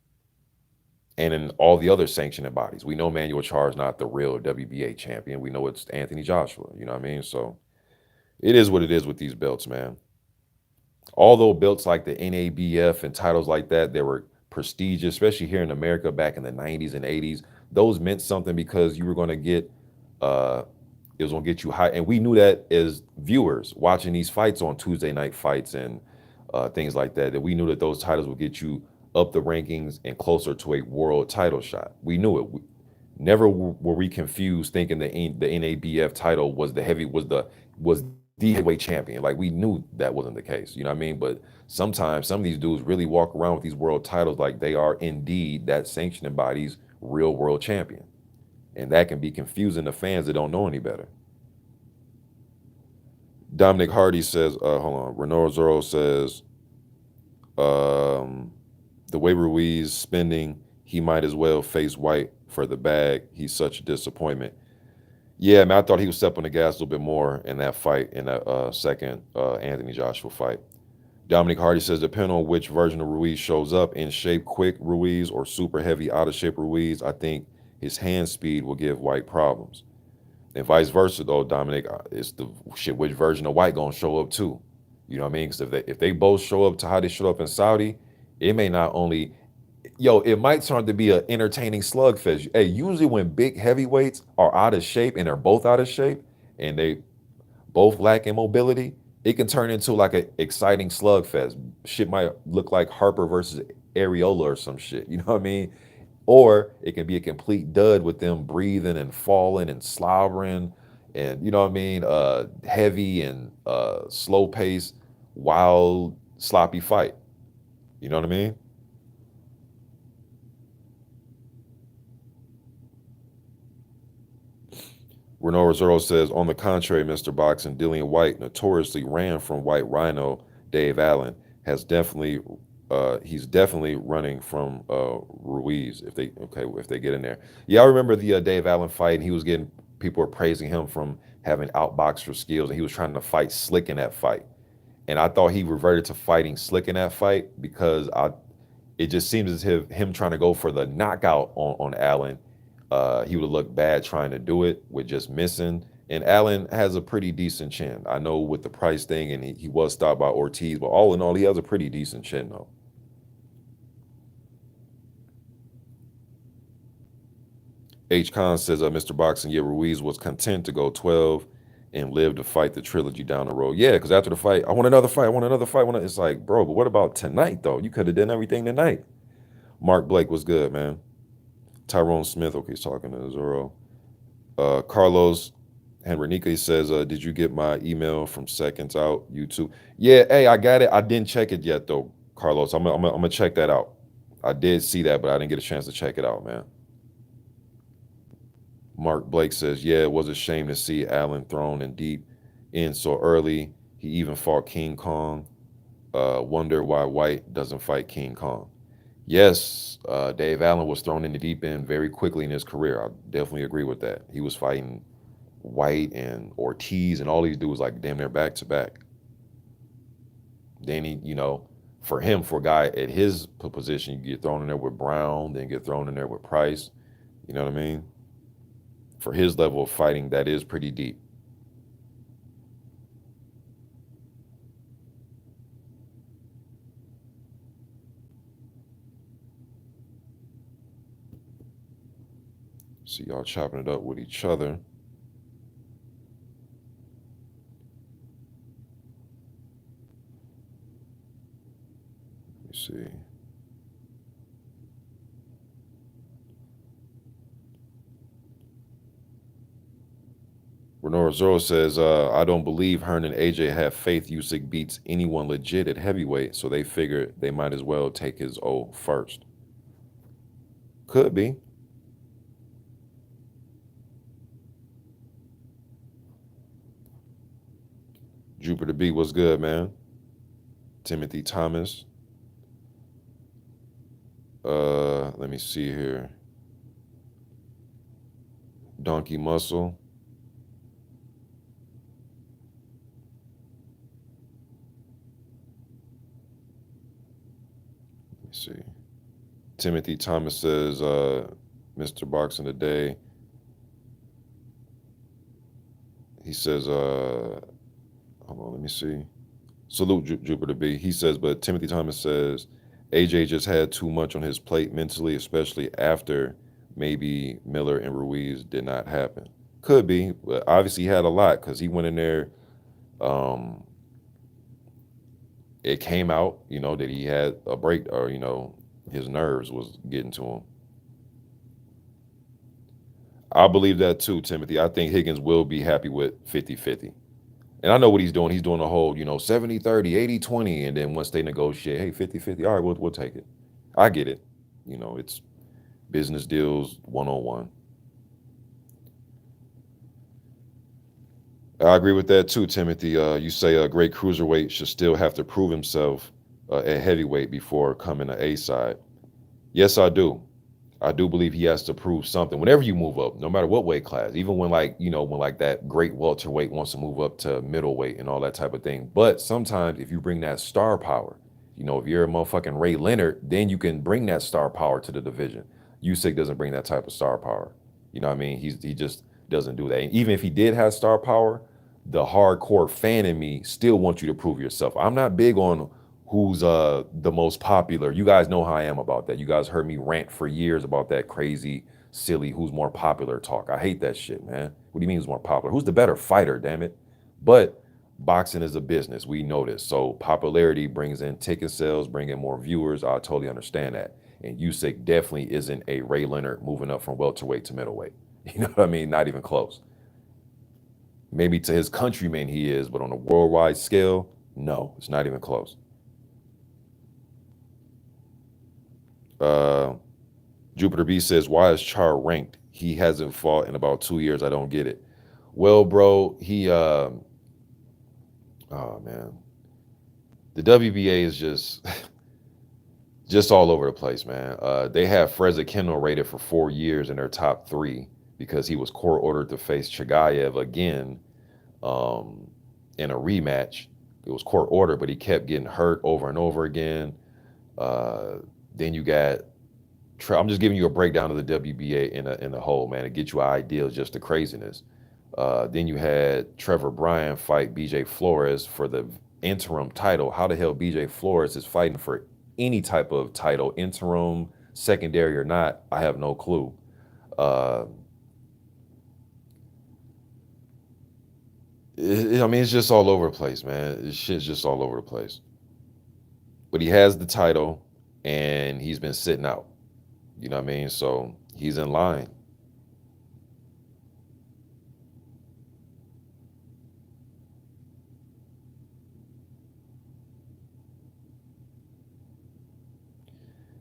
And in all the other sanctioning bodies, we know Manuel Charr is not the real WBA champion. We know it's Anthony Joshua. You know what I mean? So it is what it is with these belts, man. Although belts like the NABF and titles like that, they were prestigious, especially here in America back in the 90s and 80s. Those meant something because you were going to get, uh, it was going to get you high. And we knew that as viewers watching these fights on Tuesday night fights and things like that, that we knew that those titles would get you up the rankings and closer to a world title shot. We knew it. Never were we confused thinking the NABF title was the heavyweight champion. Like we knew that wasn't the case. You know what I mean? But sometimes some of these dudes really walk around with these world titles like they are indeed that sanctioning body's real world champion. And that can be confusing to fans that don't know any better. Dominic Hardy says, hold on, Renault Zoro says, um, the way Ruiz spending, he might as well face Whyte for the bag. He's such a disappointment. Yeah, man, I thought he was stepping on the gas a little bit more in that fight, in that second Anthony Joshua fight. Dominic Hardy says, depending on which version of Ruiz shows up, in shape quick Ruiz or super heavy out of shape Ruiz, I think his hand speed will give Whyte problems. And vice versa, though, Dominic, it's the shit. Which version of Whyte gonna show up too? You know what I mean? Because if they both show up to how they showed up in Saudi, it may not only it might turn to be an entertaining slugfest. Hey, usually when big heavyweights are out of shape and they're both out of shape and they both lack in mobility, it can turn into like an exciting slugfest. Shit might look like Harper versus Areola or some shit. You know what I mean? Or it can be a complete dud with them breathing and falling and slobbering and you know what I mean, heavy and slow pace, wild, sloppy fight. You know what I mean? Renault Rosero says, on the contrary, Mr. Boxing, Dillian Whyte notoriously ran from White Rhino Dave Allen. He's definitely running from Ruiz if they get in there. Yeah, I remember the Dave Allen fight, and he was getting people were praising him from having outboxer skills, and he was trying to fight slick in that fight. And I thought he reverted to fighting slick in that fight because it just seems as if him trying to go for the knockout on Allen, he would look bad trying to do it with just missing. And Allen has a pretty decent chin. I know with the price thing, and he was stopped by Ortiz, but all in all, he has a pretty decent chin though. H. Khan says, Mr. Boxing, yeah, Ruiz was content to go 12 and live to fight the trilogy down the road. Yeah, because after the fight, I want another fight. I want another fight. It's like, bro, but what about tonight though? You could have done everything tonight. Mark Blake was good, man. Tyrone Smith, okay, he's talking to Zoro. Carlos Henrique says, did you get my email from Seconds Out YouTube? Yeah, hey, I got it. I didn't check it yet though, Carlos. I'm gonna check that out. I did see that, but I didn't get a chance to check it out, man. Mark Blake says, yeah, it was a shame to see Allen thrown in deep in so early. He even fought King Kong. Wonder why Whyte doesn't fight King Kong. Yes, Dave Allen was thrown in the deep end very quickly in his career. I definitely agree with that. He was fighting Whyte and Ortiz and all these dudes like damn near back to back. Then for him, for a guy at his position, you get thrown in there with Brown, then get thrown in there with Price. You know what I mean? For his level of fighting, that is pretty deep. See y'all chopping it up with each other. Let me see. Renora Zoro says, I don't believe Hearn and AJ have faith Usyk beats anyone legit at heavyweight, so they figure they might as well take his O first. Could be. Jupiter B, what's good, man? Timothy Thomas. Let me see here. Donkey Muscle. Let me see. Timothy Thomas says, Mr. Boxing Today. He says, hold on, let me see. Salute Jupiter B. He says, but Timothy Thomas says, AJ just had too much on his plate mentally, especially after maybe Miller and Ruiz did not happen. Could be, but obviously he had a lot because he went in there. It came out, that he had a break, or his nerves was getting to him. I believe that too, Timothy. I think Higgins will be happy with 50-50. And I know what he's doing. He's doing a whole, 70-30, 80-20. And then once they negotiate, hey, 50-50, all right, we'll take it. I get it. It's business deals 101. I agree with that too, Timothy. You say a great cruiserweight should still have to prove himself at heavyweight before coming to A side. Yes, I do. I do believe he has to prove something. Whenever you move up, no matter what weight class, even when when that great welterweight wants to move up to middleweight and all that type of thing. But sometimes if you bring that star power, if you're a motherfucking Ray Leonard, then you can bring that star power to the division. Usyk doesn't bring that type of star power. You know what I mean? He just doesn't do that. And even if he did have star power, the hardcore fan in me still wants you to prove yourself. I'm not big on who's the most popular. You guys know how I am about that. You guys heard me rant for years about that crazy, silly who's more popular talk. I hate that shit, man. What do you mean who's more popular? Who's the better fighter, damn it? But boxing is a business. We know this. So popularity brings in ticket sales, bring in more viewers. I totally understand that. And Usyk definitely isn't a Ray Leonard moving up from welterweight to middleweight. You know what I mean? Not even close. Maybe to his countrymen he is, but on a worldwide scale, no, it's not even close. Jupiter B says, why is Char ranked? He hasn't fought in about 2 years. I don't get it. Well, bro, oh man, the WBA is just all over the place, man. They have Freza Kendall rated for 4 years in their top 3 because he was court ordered to face Chagayev again in a rematch. It was court ordered, but he kept getting hurt over and over again. Then you got, I'm just giving you a breakdown of the WBA in a whole, man, to get you an idea of just the craziness. Then you had Trevor Bryan fight BJ Flores for the interim title. How the hell BJ Flores is fighting for any type of title, interim, secondary or not? I have no clue. It's just all over the place, man. This shit's just all over the place. But he has the title, and he's been sitting out. You know what I mean? So he's in line.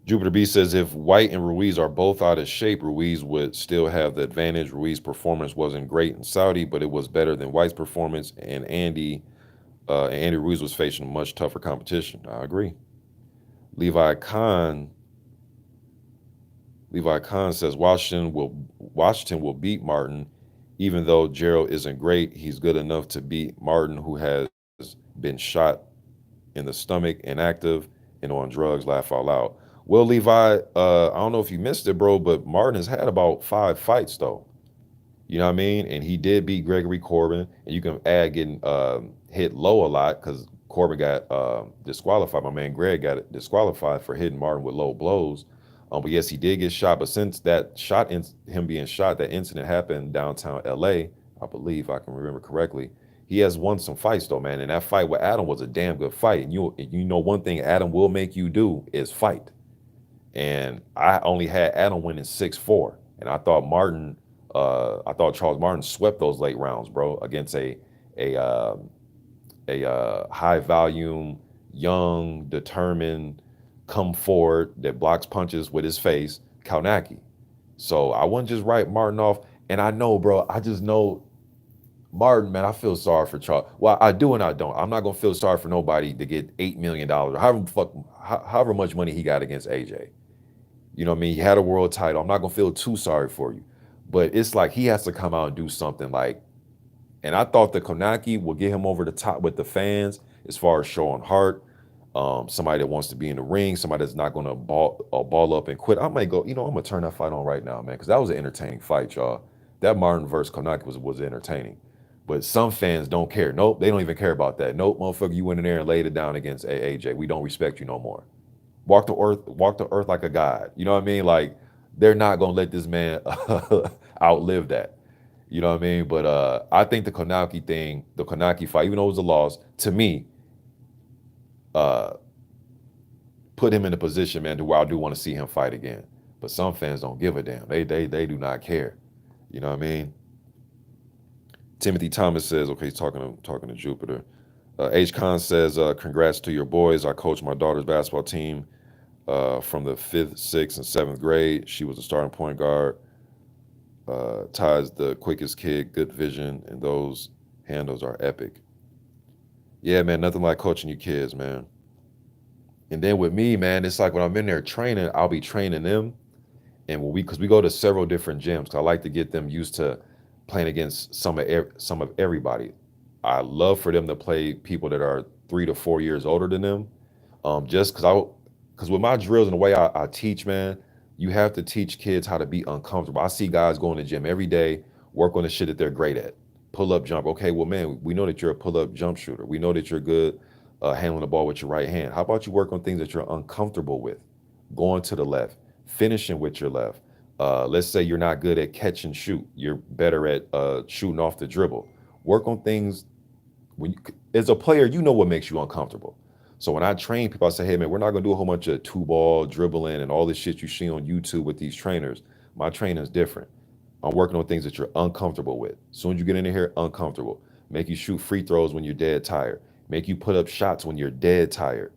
Jupiter B says, if Whyte and Ruiz are both out of shape, Ruiz would still have the advantage. Ruiz's performance wasn't great in Saudi, but it was better than Whyte's performance, and Andy Ruiz was facing much tougher competition. I agree. Levi Khan says Washington will beat Martin, even though Gerald isn't great. He's good enough to beat Martin, who has been shot in the stomach, inactive, and on drugs. Laugh out loud. Well, Levi, I don't know if you missed it, bro, but Martin has had about 5 fights, though. You know what I mean? And he did beat Gregory Corbin. And you can add getting hit low a lot because Corbin got disqualified. My man Greg got disqualified for hitting Martin with low blows. But yes, he did get shot. But since that shot, him being shot, that incident happened downtown LA, I believe, if I can remember correctly. He has won some fights though, man. And that fight with Adam was a damn good fight. And you know one thing Adam will make you do is fight. And I only had Adam winning 6-4. And I thought Charles Martin swept those late rounds, bro, against a high volume, young, determined, come forward that blocks punches with his face, Kaunaki. So I wouldn't just write Martin off. And I know, bro, I just know Martin, man, I feel sorry for Charles. Well, I do and I don't. I'm not gonna feel sorry for nobody to get $8 million, however much money he got against AJ. You know what I mean? He had a world title. I'm not gonna feel too sorry for you. But it's like he has to come out and do something like, and I thought the Konaki will get him over the top with the fans as far as showing heart. Somebody that wants to be in the ring, somebody that's not gonna ball up and quit. I might go, I'm gonna turn that fight on right now, man, because that was an entertaining fight, y'all. That Martin versus Konaki was entertaining. But some fans don't care. Nope, they don't even care about that. Nope, motherfucker, you went in there and laid it down against AJ. We don't respect you no more. Walk the earth like a god. You know what I mean? Like they're not gonna let this man outlive that. You know what I mean? But I think the Konaki fight, even though it was a loss, to me, uh, put him in a position, man, to where I do want to see him fight again. But some fans don't give a damn. They do not care. You know what I mean? Timothy Thomas says, okay, he's talking to Jupiter. H. Khan says, congrats to your boys. I coached my daughter's basketball team from the 5th, 6th, and 7th grade. She was a starting point guard. Ty's the quickest kid, good vision, and those handles are epic. Yeah, man, nothing like coaching your kids, man. And then with me, man, it's like when I'm in there training, I'll be training them. And because we go to several different gyms, 'cause I like to get them used to playing against some of everybody. I love for them to play people that are 3 to 4 years older than them. Just because with my drills and the way I teach, man, you have to teach kids how to be uncomfortable. I see guys going to the gym every day, work on the shit that they're great at. Pull up jump. Okay, well, man, we know that you're a pull up jump shooter. We know that you're good handling the ball with your right hand. How about you work on things that you're uncomfortable with? Going to the left, finishing with your left. Let's say you're not good at catch and shoot. You're better at shooting off the dribble. Work on things as a player, you know what makes you uncomfortable. So when I train people, I say, hey man, we're not gonna do a whole bunch of two ball dribbling and all this shit you see on YouTube with these trainers. My training is different. I'm working on things that you're uncomfortable with. As soon as you get in here, uncomfortable. Make you shoot free throws when you're dead tired. Make you put up shots when you're dead tired.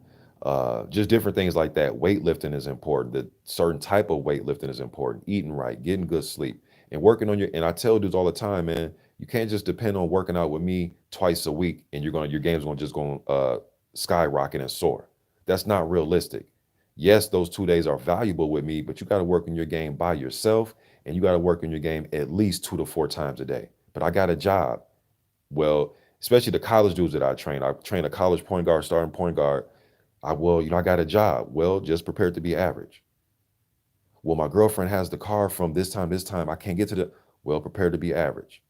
Just different things like that. Weightlifting is important. The certain type of weightlifting is important. Eating right, getting good sleep, and working on and I tell dudes all the time, man, you can't just depend on working out with me twice a week and your game's gonna just go skyrocket and soar. That's not realistic. Yes, those 2 days are valuable with me, but you got to work in your game by yourself and you got to work in your game at least 2 to 4 times a day. But I got a job. Well, especially the college dudes that I train. I train a college point guard, starting point guard. I got a job. Well, just prepared to be average. Well, my girlfriend has the car from this time. I can't get to well, prepared to be average.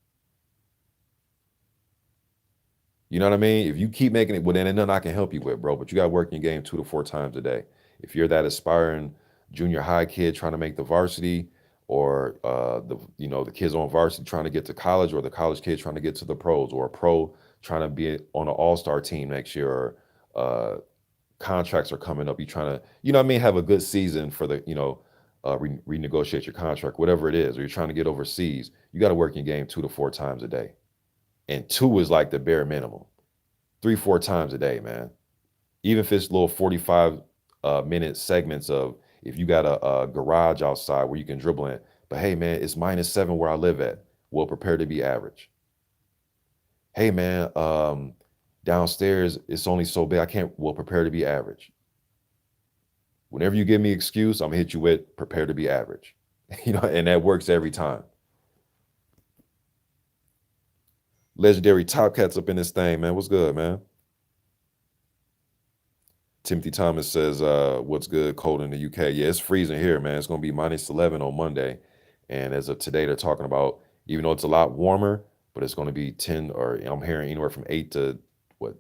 You know what I mean? If you keep making it, well, then ain't nothing I can help you with, bro. But you got to work in your game 2 to 4 times a day. If you're that aspiring junior high kid trying to make the varsity, or the kids on varsity trying to get to college, or the college kid trying to get to the pros, or a pro trying to be on an all-star team next year, or contracts are coming up. You trying to, have a good season for the, renegotiate your contract, whatever it is, or you're trying to get overseas. You got to work your game 2 to 4 times a day. And 2 is like the bare minimum. 3, 4 times a day, man. Even if it's little 45 minute segments of if you got a garage outside where you can dribble in. But hey, man, it's -7 where I live at. Well, prepare to be average. Hey, man, downstairs it's only so big I can't. Well, prepare to be average. Whenever you give me excuse, I'm gonna hit you with prepare to be average. And that works every time. Legendary Top Cats up in this thing, man. What's good, man? Timothy Thomas says, what's good? Cold in the UK. Yeah, it's freezing here, man. It's going to be -11 on Monday. And as of today, they're talking about, even though it's a lot warmer, but it's going to be 10, or I'm hearing anywhere from 8 to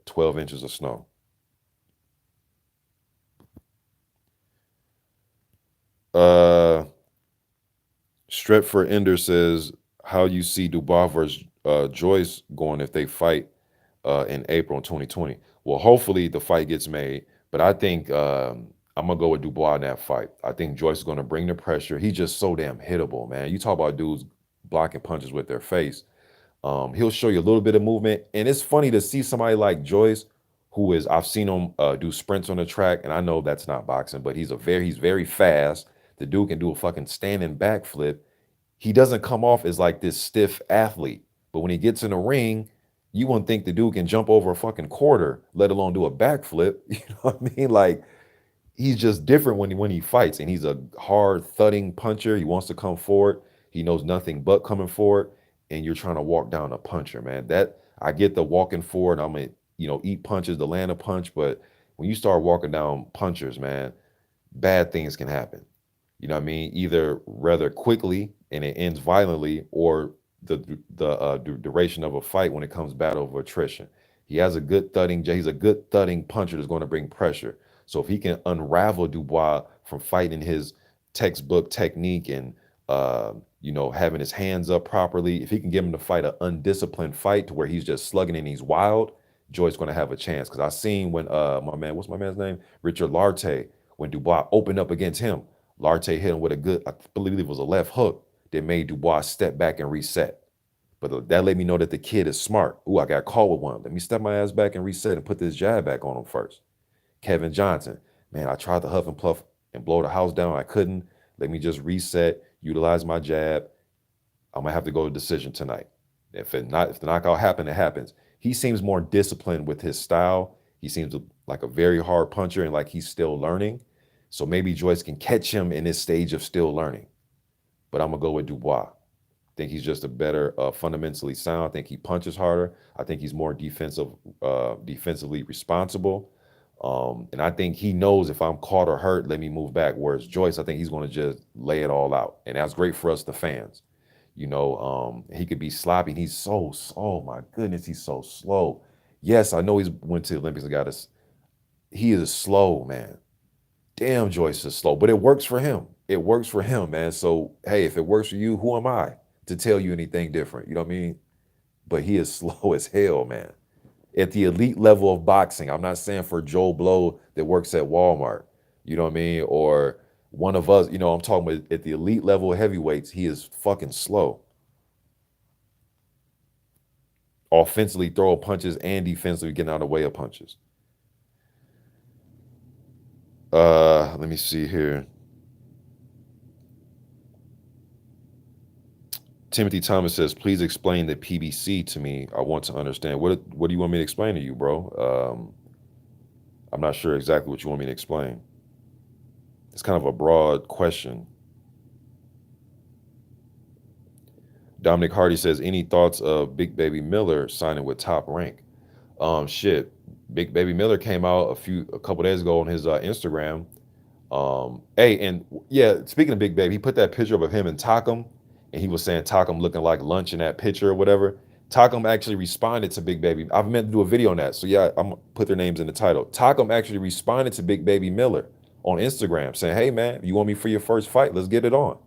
12 inches of snow. Uh, Stretford Ender says, how you see Dubois versus Joyce going if they fight in April 2020? Well, hopefully the fight gets made, but I think I'm gonna go with Dubois in that fight. I think Joyce is gonna bring the pressure. He's just so damn hittable, man. You talk about dudes blocking punches with their face. He'll show you a little bit of movement, and it's funny to see somebody like Joyce, who is I've seen him do sprints on the track, and I know that's not boxing, but he's very fast. The dude can do a fucking standing backflip. He doesn't come off as like this stiff athlete, but when he gets in the ring, you wouldn't think the dude can jump over a fucking quarter, let alone do a backflip. You know what I mean? Like he's just different when he fights, and he's a hard thudding puncher. He wants to come forward. He knows nothing but coming forward, and you're trying to walk down a puncher, man. That I get the walking forward. I'm gonna eat punches to land a punch, but when you start walking down punchers, man, bad things can happen. You know what I mean? Either rather quickly and it ends violently, or the duration of a fight when it comes battle of attrition. He has a good thudding. He's a good thudding puncher that's going to bring pressure. So if he can unravel Dubois from fighting his textbook technique and having his hands up properly, if he can get him to fight an undisciplined fight to where he's just slugging and he's wild, Joy's going to have a chance. Because I seen when what's my man's name, Richard Larte, when Dubois opened up against him, Larte hit him with a good, I believe it was a left hook that made Dubois step back and reset. But that let me know that the kid is smart. Ooh, I got caught with one. Let me step my ass back and reset and put this jab back on him first. Kevin Johnson, man, I tried to huff and puff and blow the house down. I couldn't. Let me just reset, utilize my jab. I'm gonna have to go to decision tonight. If the knockout happens, it happens. He seems more disciplined with his style. He seems like a very hard puncher and like he's still learning. So maybe Joyce can catch him in this stage of still learning. But I'm gonna go with Dubois. I think he's just a better fundamentally sound. I think he punches harder. I think he's more defensively responsible. And I think he knows if I'm caught or hurt, let me move back. Whereas Joyce, I think he's going to just lay it all out. And that's great for us, the fans. He could be sloppy. And he's oh my goodness, he's so slow. Yes, I know he's went to the Olympics and got us. He is slow, man. Damn, Joyce is slow, but it works for him. It works for him, man. So, hey, if it works for you, who am I to tell you anything different? You know what I mean? But he is slow as hell, man. At the elite level of boxing, I'm not saying for Joe Blow that works at Walmart, you know what I mean? Or one of us, I'm talking about at the elite level of heavyweights, he is fucking slow. Offensively throwing punches and defensively getting out of the way of punches. Let me see here. Timothy Thomas says, please explain the PBC to me. I want to understand. What do you want me to explain to you, bro? I'm not sure exactly what you want me to explain. It's kind of a broad question. Dominic Hardy says, any thoughts of Big Baby Miller signing with Top Rank? Shit. Big Baby Miller came out a couple days ago on his Instagram. Speaking of Big Baby, he put that picture up of him and Takum, and he was saying Takum looking like lunch in that picture or whatever. Takum actually responded to Big Baby. I've meant to do a video on that, so yeah, I'm gonna put their names in the title. Takum actually responded to Big Baby Miller on Instagram saying, hey man, you want me for your first fight? Let's get it on.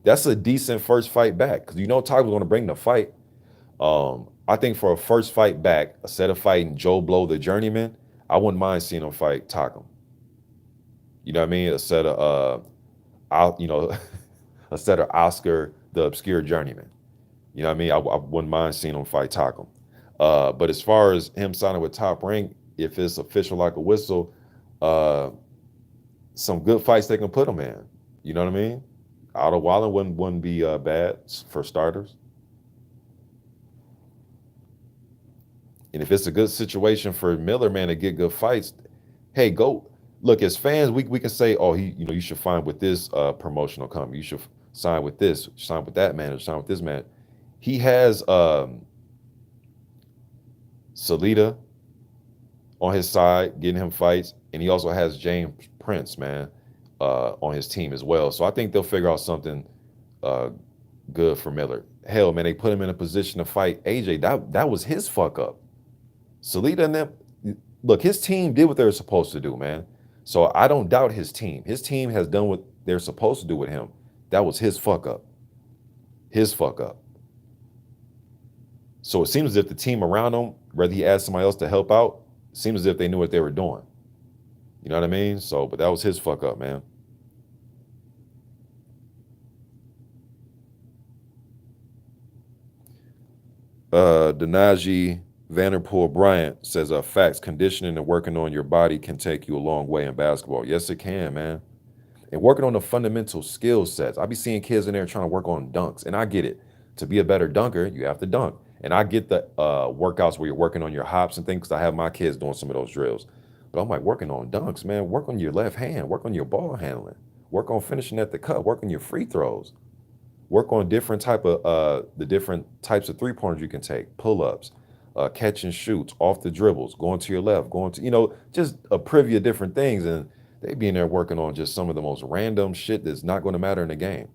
That's a decent first fight back, because Takum's gonna bring the fight. I think for a first fight back, instead of fighting Joe Blow, the journeyman, I wouldn't mind seeing him fight Takum. You know what I mean? Instead of instead of Oscar, the obscure journeyman. You know what I mean? I wouldn't mind seeing him fight Takum. But as far as him signing with Top Rank, if it's official like a whistle, some good fights they can put him in. You know what I mean? Otto Wallen wouldn't be bad for starters. And if it's a good situation for Miller, man, to get good fights, hey, go look. As fans, we can say, oh, you should find with this promotional company. You should sign with this, sign with that man, or sign with this man. He has Salita on his side, getting him fights, and he also has James Prince, man, on his team as well. So I think they'll figure out something good for Miller. Hell, man, they put him in a position to fight AJ. That was his fuck up. Salita and them, look, his team did what they were supposed to do, man. So I don't doubt his team. His team has done what they're supposed to do with him. That was his fuck up. His fuck up. So it seems as if the team around him, whether he asked somebody else to help out, seems as if they knew what they were doing. You know what I mean? So, but that was his fuck up, man. Denaji Vanderpool Bryant says, facts, conditioning and working on your body can take you a long way in basketball. Yes, it can, man. And working on the fundamental skill sets. I be seeing kids in there trying to work on dunks, and I get it. To be a better dunker, you have to dunk. And I get the workouts where you're working on your hops and things, because I have my kids doing some of those drills. But I'm like, working on dunks, man. Work on your left hand. Work on your ball handling. Work on finishing at the cup. Work on your free throws. Work on different type of the different types of three-pointers you can take, pull-ups, catch and shoots, off the dribbles, going to your left, going to, just a privy of different things. And they be in there working on just some of the most random shit that's not going to matter in the game.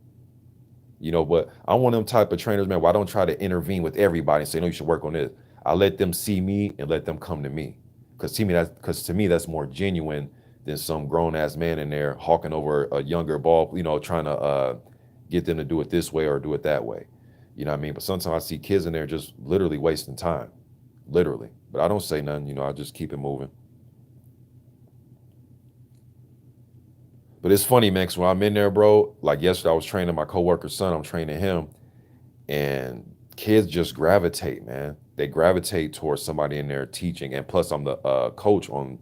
But I'm one of them type of trainers, man, where I don't try to intervene with everybody and say, no, you should work on this. I let them see me and let them come to me. Because to me, that's more genuine than some grown-ass man in there hawking over a younger ball, trying to get them to do it this way or do it that way. You know what I mean? But sometimes I see kids in there just literally wasting time. Literally. But I don't say nothing, I just keep it moving. But it's funny, man, because when I'm in there, bro, like yesterday I was training my coworker's son, I'm training him, and kids just gravitate, man. They gravitate towards somebody in there teaching. And plus I'm the coach on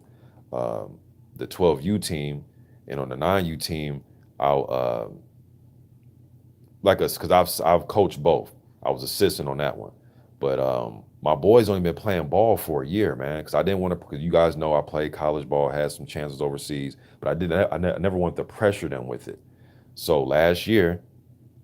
the 12U team, and on the 9U team, I'll because I've coached both. I was assistant on that one. But my boy's only been playing ball for a year, man, because I didn't want to, because you guys know I played college ball, had some chances overseas, but I never wanted to pressure them with it. So last year,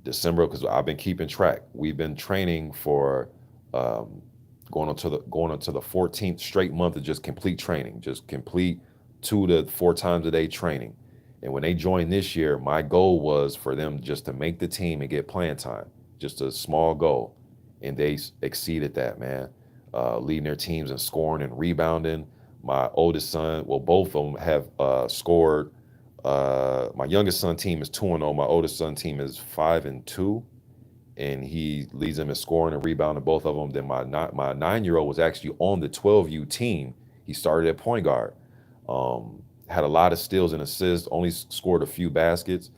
December, because I've been keeping track, we've been training for going into the 14th straight month of just complete training, just complete 2 to 4 times a day training. And when they joined this year, my goal was for them just to make the team and get playing time, just a small goal. And they exceeded that, man, leading their teams in scoring and rebounding. My oldest son, well, both of them have scored. My youngest son team is 2-0. My oldest son team is 5-2, and he leads them in scoring and rebounding, both of them. Then my 9-year-old was actually on the 12U team. He started at point guard. Had a lot of steals and assists, only scored a few baskets.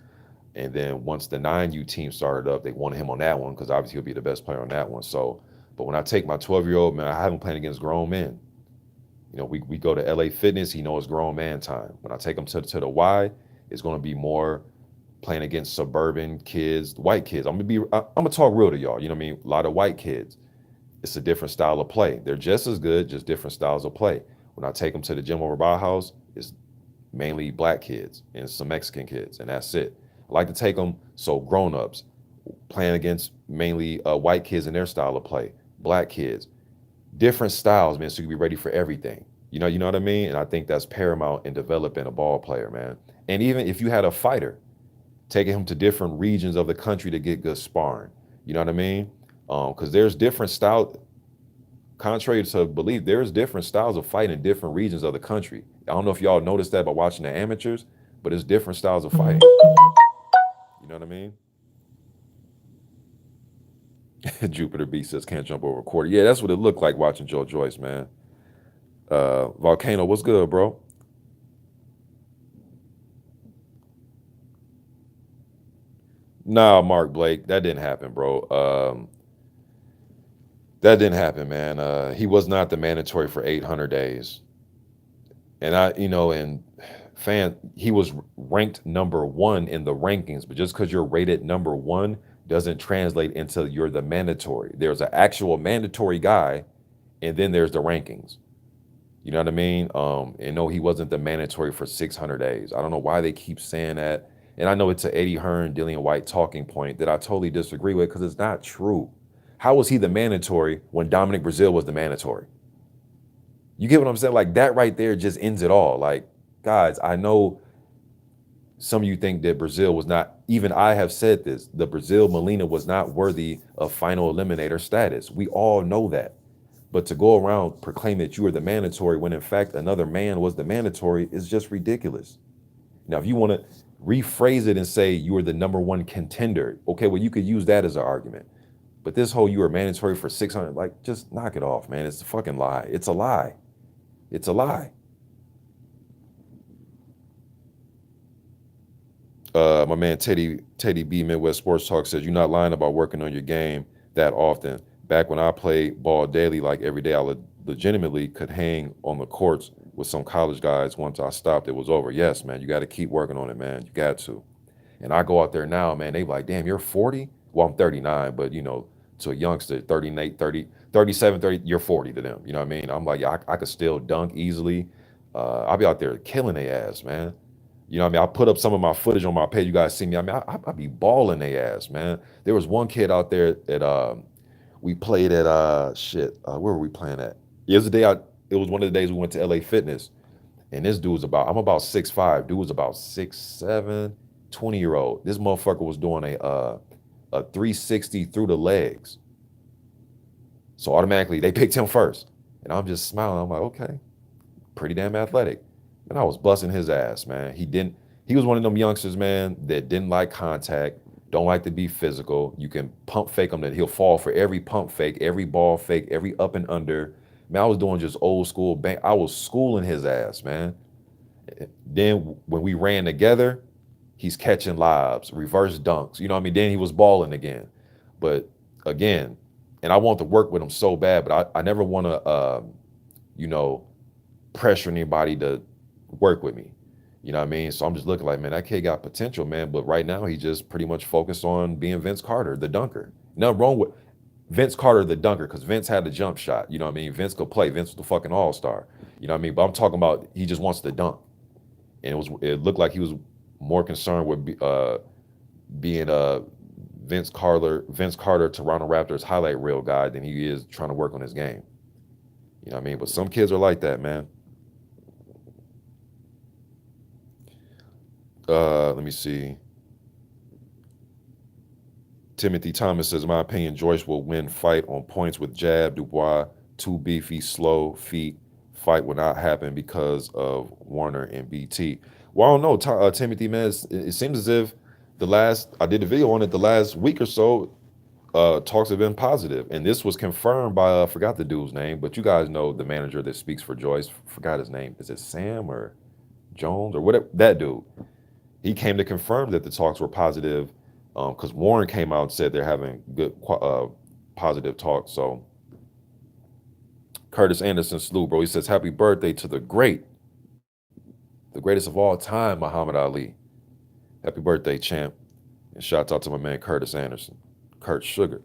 And then once the 9U team started up, they wanted him on that one because obviously he'll be the best player on that one. So, but when I take my 12-year-old, man, I haven't played against grown men. We go to LA Fitness, he knows grown man time. When I take him to the Y, it's going to be more playing against suburban kids, white kids. I'm gonna talk real to y'all. You know what I mean? A lot of white kids. It's a different style of play. They're just as good, just different styles of play. When I take them to the gym over by our house, it's mainly black kids and some Mexican kids, and that's it. I like to take them, so grown-ups playing against mainly white kids and their style of play, black kids, different styles, man, so you can be ready for everything. You know what I mean? And I think that's paramount in developing a ball player, man. And even if you had a fighter, taking him to different regions of the country to get good sparring. You know what I mean? Because there's different styles, contrary to belief, there's different styles of fighting in different regions of the country. I don't know if y'all noticed that by watching the amateurs, but it's different styles of fighting. You know what I mean? Jupiter B says can't jump over a quarter. Yeah, that's what it looked like watching Joyce, man. Volcano, what's good, bro? Nah, Mark Blake, that didn't happen, bro. That didn't happen, man. He was not the mandatory for 800 days. And he was ranked number 1 in the rankings, but just because you're rated number 1 doesn't translate into you're the mandatory. There's an actual mandatory guy, and then there's the rankings. You know what I mean? And no, he wasn't the mandatory for 600 days. I don't know why they keep saying that. And I know it's an Eddie Hearn, Dillian Whyte talking point that I totally disagree with because it's not true. How was he the mandatory when Dominic Brazil was the mandatory? You get what I'm saying? Like that right there just ends it all. Like, guys, I know some of you think that Brazil was not, even I have said this, the Brazil Molina was not worthy of final eliminator status. We all know that. But to go around proclaim that you are the mandatory when in fact another man was the mandatory is just ridiculous. Now, if you want to, rephrase it and say you are the #1 contender. Okay, well, you could use that as an argument. But this whole you are mandatory for 600, like, just knock it off, man. It's a fucking lie. It's a lie. It's a lie. My man Teddy B Midwest Sports Talk says you're not lying about working on your game that often. Back when I played ball daily, like every day, I legitimately could hang on the courts with some college guys. Once I stopped, it was over. Yes, man, you got to keep working on it, man. You got to. And I go out there now, man, they like, damn, you're 40? Well, I'm 39, but to a youngster, 38, 30, 37, 30, you're 40 to them. You know what I mean? I'm like, yeah, I could still dunk easily. I'll be out there killing their ass, man. You know what I mean? I put up some of my footage on my page. You guys see me. I mean, I be balling their ass, man. There was one kid out there that we played at where were we playing at? It was the day it was one of the days we went to LA Fitness. And this dude was I'm about 6'5". Dude was about 6'7", 20-year-old. This motherfucker was doing a 360 through the legs. So automatically they picked him first. And I'm just smiling. I'm like, okay, pretty damn athletic. And I was busting his ass, man. He was one of them youngsters, man, that didn't like contact, don't like to be physical. You can pump fake him that he'll fall for every pump fake, every ball fake, every up and under. Man, I was doing just old school bang. I was schooling his ass, man. Then when we ran together, he's catching lobs, reverse dunks. You know what I mean? Then he was balling again. But again, and I want to work with him so bad, but I never want to, pressure anybody to work with me. You know what I mean? So I'm just looking like, man, that kid got potential, man. But right now, he just pretty much focused on being Vince Carter, the dunker. Nothing wrong with Vince Carter, the dunker, because Vince had the jump shot. You know what I mean? Vince could play. Vince was the fucking all-star. You know what I mean? But I'm talking about he just wants to dunk. And it looked like he was more concerned with being Vince Carter, Toronto Raptors highlight reel guy than he is trying to work on his game. You know what I mean? But some kids are like that, man. Let me see. Timothy Thomas says, in my opinion, Joyce will win fight on points with jab. Dubois, too beefy, slow feet. Fight will not happen because of Warner and BT. Well, I don't know, Timothy, man. It seems as if I did a video on it the last week or so, talks have been positive. And this was confirmed by, I forgot the dude's name, but you guys know the manager that speaks for Joyce. Forgot his name. Is it Sam or Jones or whatever? That dude. He came to confirm that the talks were positive, because Warren came out and said they're having good, positive talks. So Curtis Anderson slew, bro. He says, happy birthday to the greatest of all time, Muhammad Ali. Happy birthday, champ. And shout out to my man, Curtis Anderson. Kurt Sugar.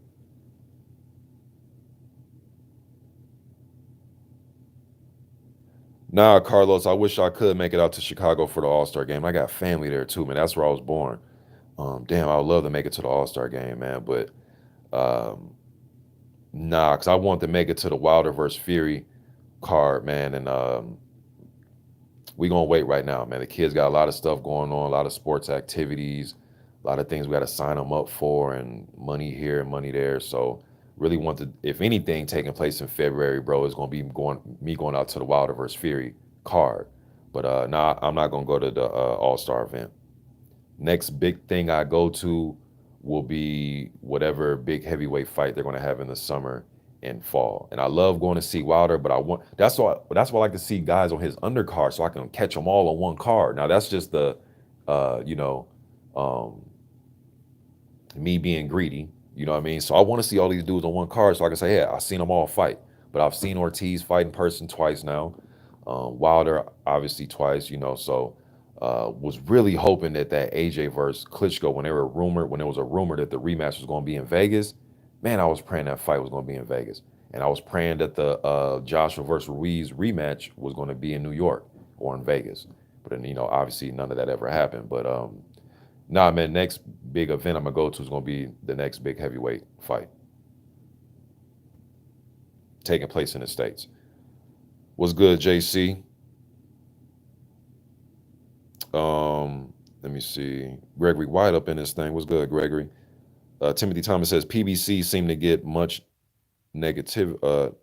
Nah, Carlos, I wish I could make it out to Chicago for the All-Star game. I got family there too, man. That's where I was born. Damn, I would love to make it to the All-Star game, man. But nah, because I want to make it to the Wilder versus Fury card, man. And we gonna wait right now, man. The kids got a lot of stuff going on, a lot of sports activities, a lot of things we got to sign them up for, and money here and money there. So really want to, if anything taking place in February, bro, is gonna be going out to the Wilder versus Fury card. But nah, I'm not gonna go to the All-Star event. Next big thing I go to will be whatever big heavyweight fight they're gonna have in the summer and fall. And I love going to see Wilder, but that's why I like to see guys on his undercard so I can catch them all on one card. Now that's just the me being greedy, you know what I mean? So I want to see all these dudes on one card so I can say, yeah, I've seen them all fight. But I've seen Ortiz fight in person twice now. Wilder, obviously twice, so was really hoping that AJ versus Klitschko, when there was a rumor that the rematch was going to be in Vegas, man, I was praying that fight was going to be in Vegas. And I was praying that the Joshua versus Ruiz rematch was going to be in New York or in Vegas. But then, obviously none of that ever happened. But nah, man, next big event I'm going to go to is going to be the next big heavyweight fight taking place in the States. What's good, JC? Let me see. Gregory Whyte up in this thing. What's good, Gregory? Timothy Thomas says PBC seem to get much negativity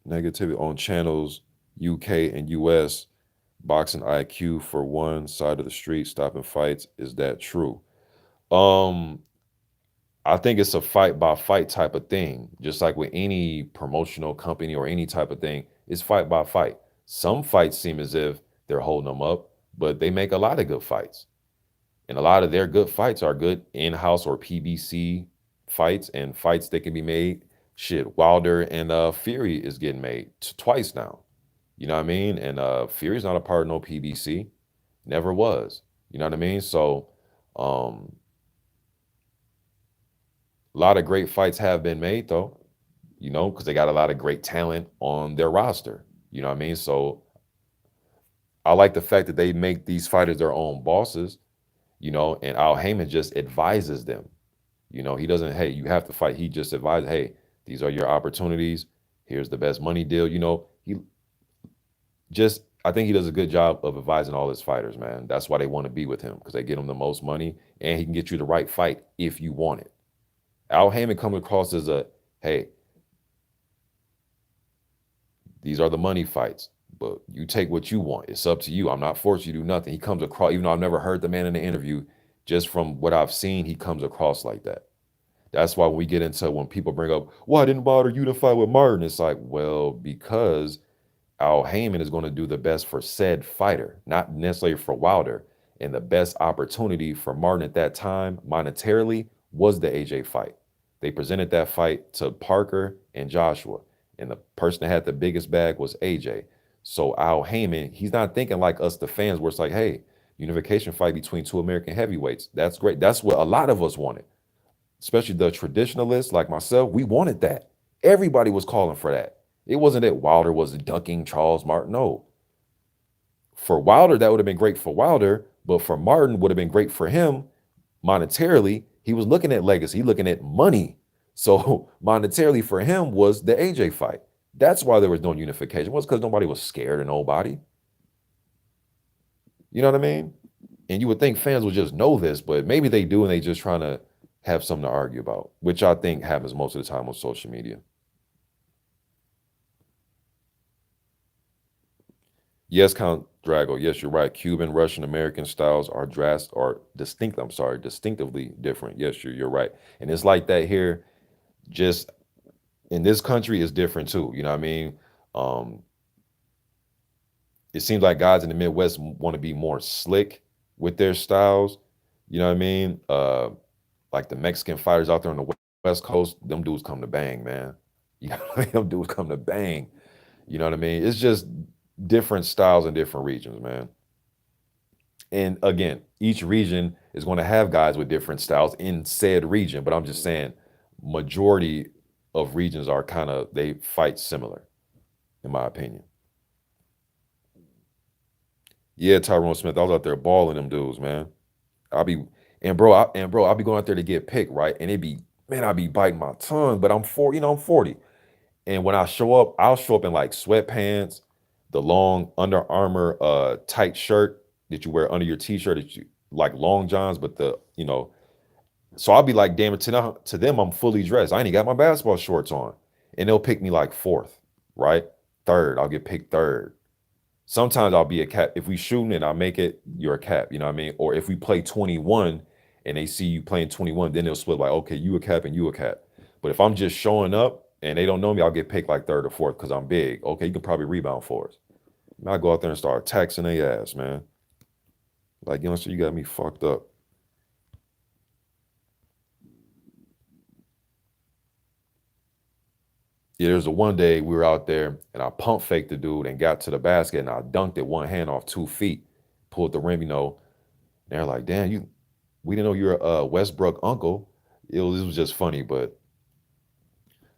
on channels UK and US Boxing IQ for one side of the street, stopping fights. Is that true? Um, I think it's a fight by fight type of thing. Just like with any promotional company or any type of thing, it's fight by fight. Some fights seem as if they're holding them up, but they make a lot of good fights. And a lot of their good fights are good in-house or PBC fights and fights that can be made. Shit, Wilder and Fury is getting made twice now. You know what I mean? And Fury's not a part of no PBC. Never was. You know what I mean? So um a lot of great fights have been made though, you know, because they got a lot of great talent on their roster. You know what I mean? So I like the fact that they make these fighters their own bosses, you know, and Al Heyman just advises them. You know, he doesn't, hey, you have to fight. He just advises, hey, these are your opportunities. Here's the best money deal. You know, he just, I think he does a good job of advising all his fighters, man. That's why they want to be with him because they get him the most money and he can get you the right fight if you want it. Al Heyman comes across as a, hey, these are the money fights, but you take what you want. It's up to you. I'm not forcing you to do nothing. He comes across, even though I've never heard the man in the interview, just from what I've seen, he comes across like that. That's why when we get into when people bring up, why didn't bother you to fight with Martin? It's like, well, because Al Heyman is going to do the best for said fighter, not necessarily for Wilder. And the best opportunity for Martin at that time, monetarily, was the AJ fight. They presented that fight to Parker and Joshua. And the person that had the biggest bag was AJ. So Al Heyman, he's not thinking like us, the fans, where it's like, hey, unification fight between two American heavyweights. That's great. That's what a lot of us wanted, especially the traditionalists like myself. We wanted that. Everybody was calling for that. It wasn't that Wilder was dunking Charles Martin. No. For Wilder, that would have been great for Wilder, but for Martin, would have been great for him monetarily. He was looking at legacy, looking at money. So monetarily for him was the AJ fight. That's why there was no unification. It was because nobody was scared of nobody. You know what I mean? And you would think fans would just know this, but maybe they do and they just trying to have something to argue about, which I think happens most of the time on social media. Yes, Count Drago. Yes, you're right. Cuban, Russian, American styles are distinctively different. Yes, you're right. And it's like that here. Just in this country is different too. You know what I mean? Um, it seems like guys in the Midwest want to be more slick with their styles. You know what I mean? Like the Mexican fighters out there on the West Coast, them dudes come to bang, man. You know what I mean? Them dudes come to bang. You know what I mean? It's just different styles in different regions, man. And again, each region is going to have guys with different styles in said region. But I'm just saying, majority of regions are kind of they fight similar, in my opinion. Yeah, Tyrone Smith, I was out there balling them dudes, man. I'll be I'll be going out there to get picked, right? And it be, man, I'll be biting my tongue, but I'm 40, I'm 40. And when I show up, I'll show up in like sweatpants, the long Under Armour tight shirt that you wear under your t-shirt, that you like long johns, but so I'll be like, damn it, to them, I'm fully dressed. I ain't even got my basketball shorts on. And they'll pick me like fourth, right? Third, I'll get picked third. Sometimes I'll be a cap. If we shooting and I make it, you're a cap. You know what I mean? Or if we play 21 and they see you playing 21, then they'll split like, okay, you a cap and you a cap. But if I'm just showing up and they don't know me, I'll get picked like third or fourth because I'm big. Okay, you can probably rebound for us. I go out there and start taxing their ass, man. Like, you know, so you got me fucked up. Yeah, there's a one day we were out there and I pump faked the dude and got to the basket and I dunked it one hand off 2 feet, pulled the rim, you know. And they're like, damn, we didn't know you're a Westbrook uncle. It was just funny, but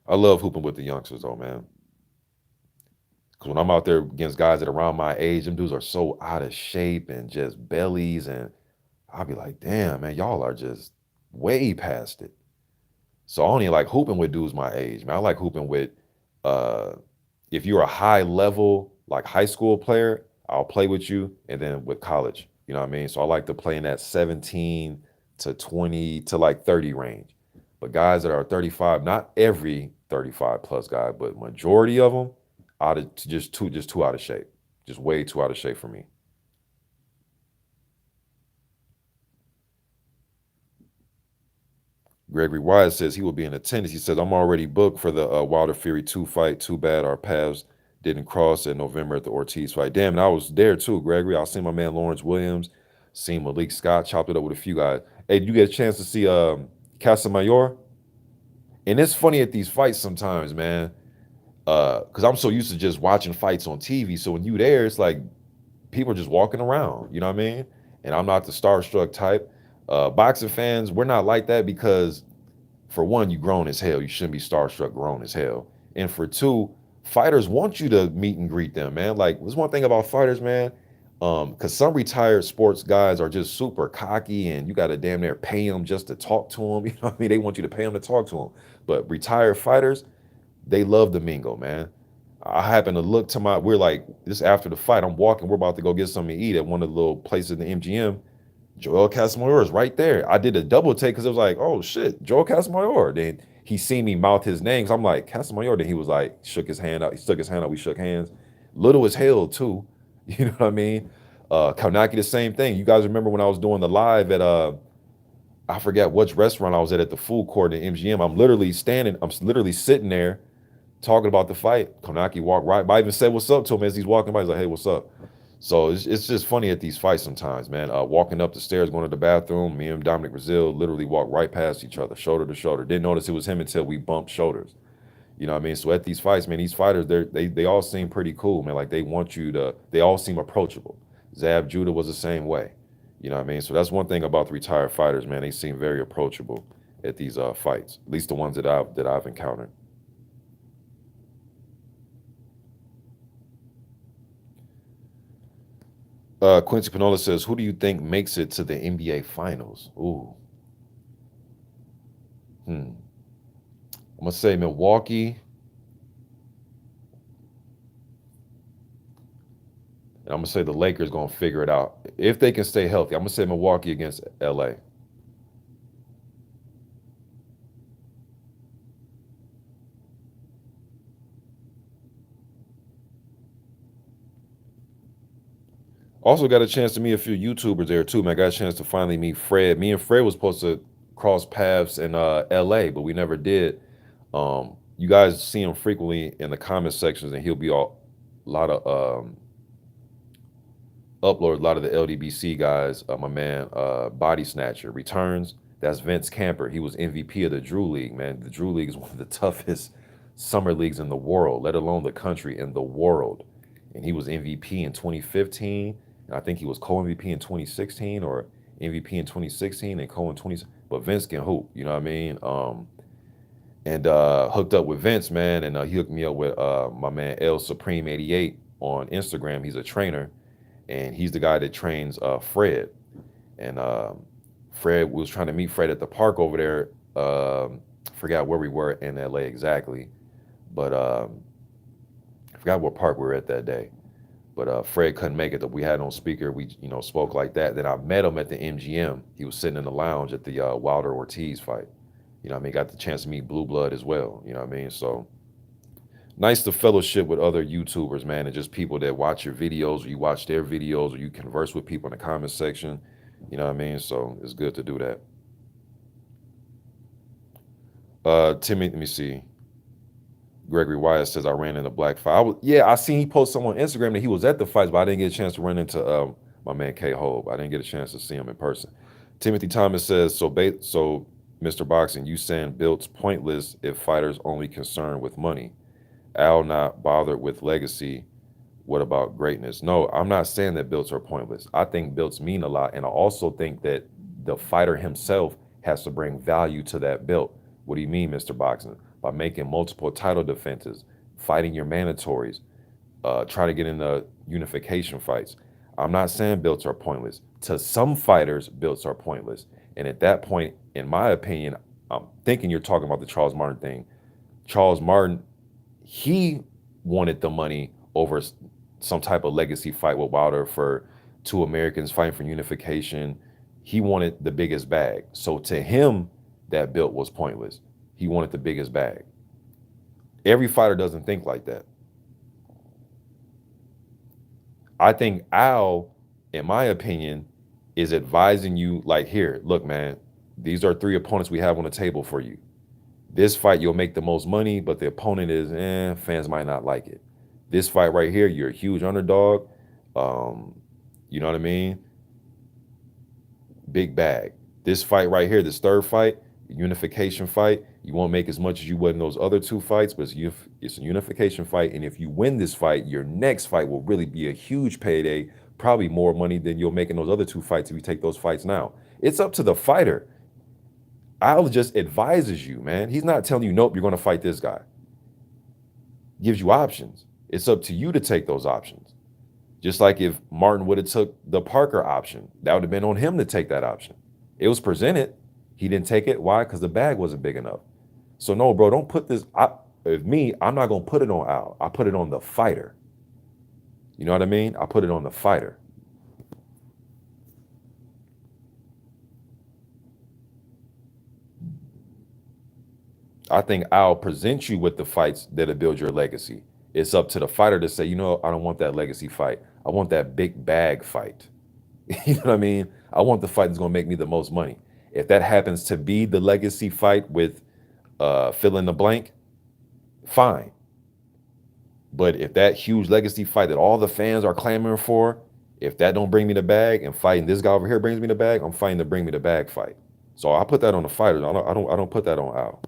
I love hooping with the youngsters though, man. Because when I'm out there against guys that are around my age, them dudes are so out of shape and just bellies. And I'll be like, damn, man, y'all are just way past it. So I only like hooping with dudes my age, man. I like hooping with uh if you're a high level, like high school player, I'll play with you, and then with college, you know what I mean? So I like to play in that 17 to 20 to like 30 range. But guys that are 35, not every 35 plus guy, but majority of them out of just too out of shape. Just way too out of shape for me. Gregory Whyte says he will be in attendance. He says, I'm already booked for the Wilder Fury 2 fight. Too bad our paths didn't cross in November at the Ortiz fight. Damn, and I was there too, Gregory. I seen my man Lawrence Williams, seen Malik Scott, chopped it up with a few guys. Hey, did you get a chance to see Casamayor? And it's funny at these fights sometimes, man. Because I'm so used to just watching fights on TV. So when you there, it's like people are just walking around, you know what I mean? And I'm not the starstruck type. Boxing fans, we're not like that because for one, you grown as hell. You shouldn't be starstruck grown as hell. And for two, fighters want you to meet and greet them, man. Like, there's one thing about fighters, man. Because some retired sports guys are just super cocky and you got to damn near pay them just to talk to them. You know what I mean? They want you to pay them to talk to them. But retired fighters, they love the mingle, man. I happen to look to we're like, this after the fight, I'm walking, we're about to go get something to eat at one of the little places in the MGM. Joel Casamayor is right there. I did a double take because it was like, oh shit, Joel Casamayor. Then he seen me mouth his name. So I'm like, Casamayor. Then he was like, shook his hand out. He stuck his hand out. We shook hands. Little as hell too. You know what I mean? Kaunaki, the same thing. You guys remember when I was doing the live at I forget which restaurant I was at the food court in MGM. I'm literally standing, I'm literally sitting there talking about the fight. Kaunaki walked right by. I even said what's up to him as he's walking by. He's like, hey, what's up? So it's just funny at these fights sometimes, man. Walking up the stairs, going to the bathroom, me and Dominic Brazil literally walked right past each other, shoulder to shoulder. Didn't notice it was him until we bumped shoulders. You know what I mean? So at these fights, man, these fighters, they all seem pretty cool, man. Like they want you to, they all seem approachable. Zab Judah was the same way. You know what I mean? So that's one thing about the retired fighters, man. They seem very approachable at these fights, at least the ones that I've encountered. Quincy Pinola says, "Who do you think makes it to the NBA Finals?" Ooh, I'm gonna say Milwaukee, and I'm gonna say the Lakers gonna figure it out if they can stay healthy. I'm gonna say Milwaukee against LA. Also got a chance to meet a few YouTubers there too, man. I got a chance to finally meet Fred. Me and Fred was supposed to cross paths in LA, but we never did. You guys see him frequently in the comment sections, and he'll be all a lot of upload a lot of the LDBC guys. My man, Body Snatcher returns. That's Vince Camper. He was MVP of the Drew League, man. The Drew League is one of the toughest summer leagues in the world, let alone the country, in the world. And he was MVP in 2015, and I think he was co-MVP in 2016 or MVP in 2016 and co in 20. But Vince can hoop, you know what I mean? And hooked up with Vince, man, and he hooked me up with my man El Supreme 88 on Instagram. He's a trainer, and he's the guy that trains Fred. And Fred was trying to meet Fred at the park over there. Forgot where we were in LA exactly, but I forgot what park we were at that day. But Fred couldn't make it. That we had on speaker. We spoke like that. Then I met him at the MGM. He was sitting in the lounge at the Wilder Ortiz fight. You know what I mean? Got the chance to meet Blue Blood as well. You know what I mean? So nice to fellowship with other YouTubers, man, and just people that watch your videos or you watch their videos or you converse with people in the comment section. You know what I mean? So it's good to do that. Timmy, let me see. Gregory Wyatt says I ran in a black fight. Yeah, I seen he posted something on Instagram that he was at the fights, but I didn't get a chance to run into my man K Hope. I didn't get a chance to see him in person. Timothy Thomas says, so Mr. Boxing, you saying Built's pointless if fighters only concerned with money. Al not bothered with legacy. What about greatness? No, I'm not saying that Builts are pointless. I think Builts mean a lot, and I also think that the fighter himself has to bring value to that belt. What do you mean, Mr. Boxing? By making multiple title defenses, fighting your mandatories, trying to get into unification fights. I'm not saying Builts are pointless. To some fighters, Builts are pointless. And at that point, in my opinion, I'm thinking you're talking about the Charles Martin thing. Charles Martin, he wanted the money over some type of legacy fight with Wilder for two Americans fighting for unification. He wanted the biggest bag. So to him, that belt was pointless. He wanted the biggest bag. Every fighter doesn't think like that. I think Al, in my opinion, is advising you like, here, look, man, these are 3 opponents we have on the table for you. This fight, you'll make the most money, but the opponent is, fans might not like it. This fight right here, you're a huge underdog. Um, you know what I mean? Big bag. This fight right here, this third fight, unification fight, you won't make as much as you would in those other 2 fights, but it's a unification fight. And if you win this fight, your next fight will really be a huge payday, probably more money than you'll make in those other 2 fights if you take those fights now. It's up to the fighter. Al just advises you, man. He's not telling you, nope, you're going to fight this guy. Gives you options. It's up to you to take those options. Just like if Martin would have took the Parker option, that would have been on him to take that option. It was presented. He didn't take it. Why? Because the bag wasn't big enough. So no, bro, don't put this. I'm not going to put it on Al. I put it on the fighter. You know what I mean? I put it on the fighter. I think Al presents you with the fights that'll build your legacy. It's up to the fighter to say, you know, I don't want that legacy fight. I want that big bag fight. You know what I mean? I want the fight that's going to make me the most money. If that happens to be the legacy fight with fill in the blank, fine. But if that huge legacy fight that all the fans are clamoring for, if that don't bring me the bag, and fighting this guy over here brings me the bag, I'm fighting to bring me the bag fight. So I put that on the fighter. I don't put that on Al.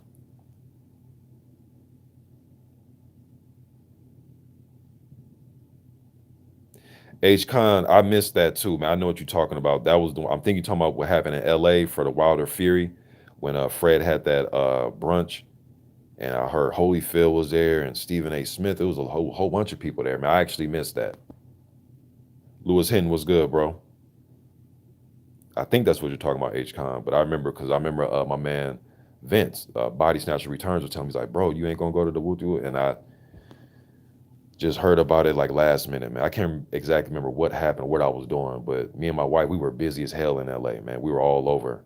H Con, I missed that too, man. I know what you're talking about. That was I'm thinking you're talking about what happened in LA for the Wilder Fury when Fred had that brunch, and I heard Holyfield was there and Stephen A. Smith. It was a whole bunch of people there, man. I actually missed that. Lewis Hinton was good, bro. I think that's what you're talking about, H Con. But I remember my man Vince, Body Snatcher Returns, was telling me, he's like, bro, you ain't gonna go to the Woo, and I just heard about it like last minute, man. I can't exactly remember what happened, what I was doing, but me and my wife, we were busy as hell in LA, man. We were all over.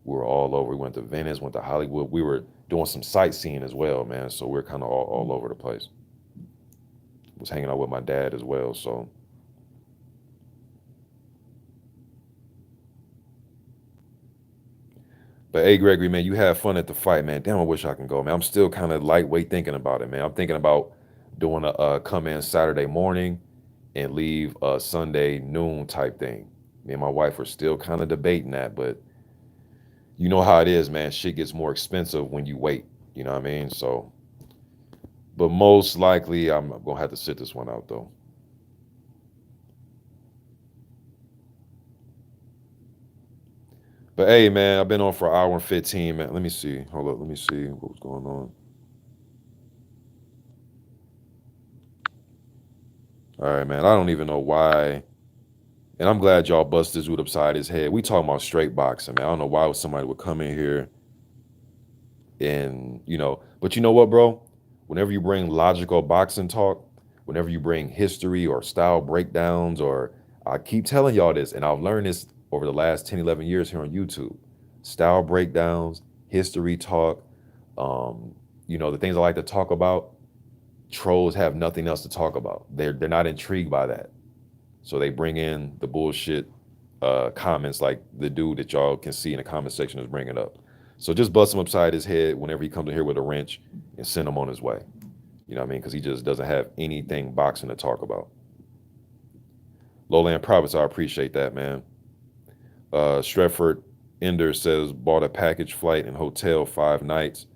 We went to Venice, went to Hollywood. We were doing some sightseeing as well, man. So we're kind of all over the place. Was hanging out with my dad as well, so. But hey, Gregory, man, you had fun at the fight, man. Damn, I wish I can go, man. I'm still kind of lightweight thinking about it, man. I'm thinking about doing a come in Saturday morning and leave Sunday noon type thing. Me and my wife are still kind of debating that, but you know how it is, man. Shit gets more expensive when you wait. You know what I mean? So, but most likely I'm gonna have to sit this one out though. But hey, man, I've been on for an hour and 15, man. Let me see. Hold up. Let me see what was going on. All right, man. I don't even know why. And I'm glad y'all bust this dude upside his head. We talking about straight boxing, man. I don't know why somebody would come in here and, but you know what, bro? Whenever you bring logical boxing talk, whenever you bring history or style breakdowns, or I keep telling y'all this, and I've learned this over the last 10, 11 years here on YouTube, style breakdowns, history talk, the things I like to talk about, trolls have nothing else to talk about. They're not intrigued by that. So they bring in the bullshit comments like the dude that y'all can see in the comment section is bringing up. So just bust him upside his head whenever he comes in here with a wrench and send him on his way. You know what I mean? Because he just doesn't have anything boxing to talk about. Lowland Profits, I appreciate that, man. Stretford Ender says, bought a package flight and hotel 5 nights.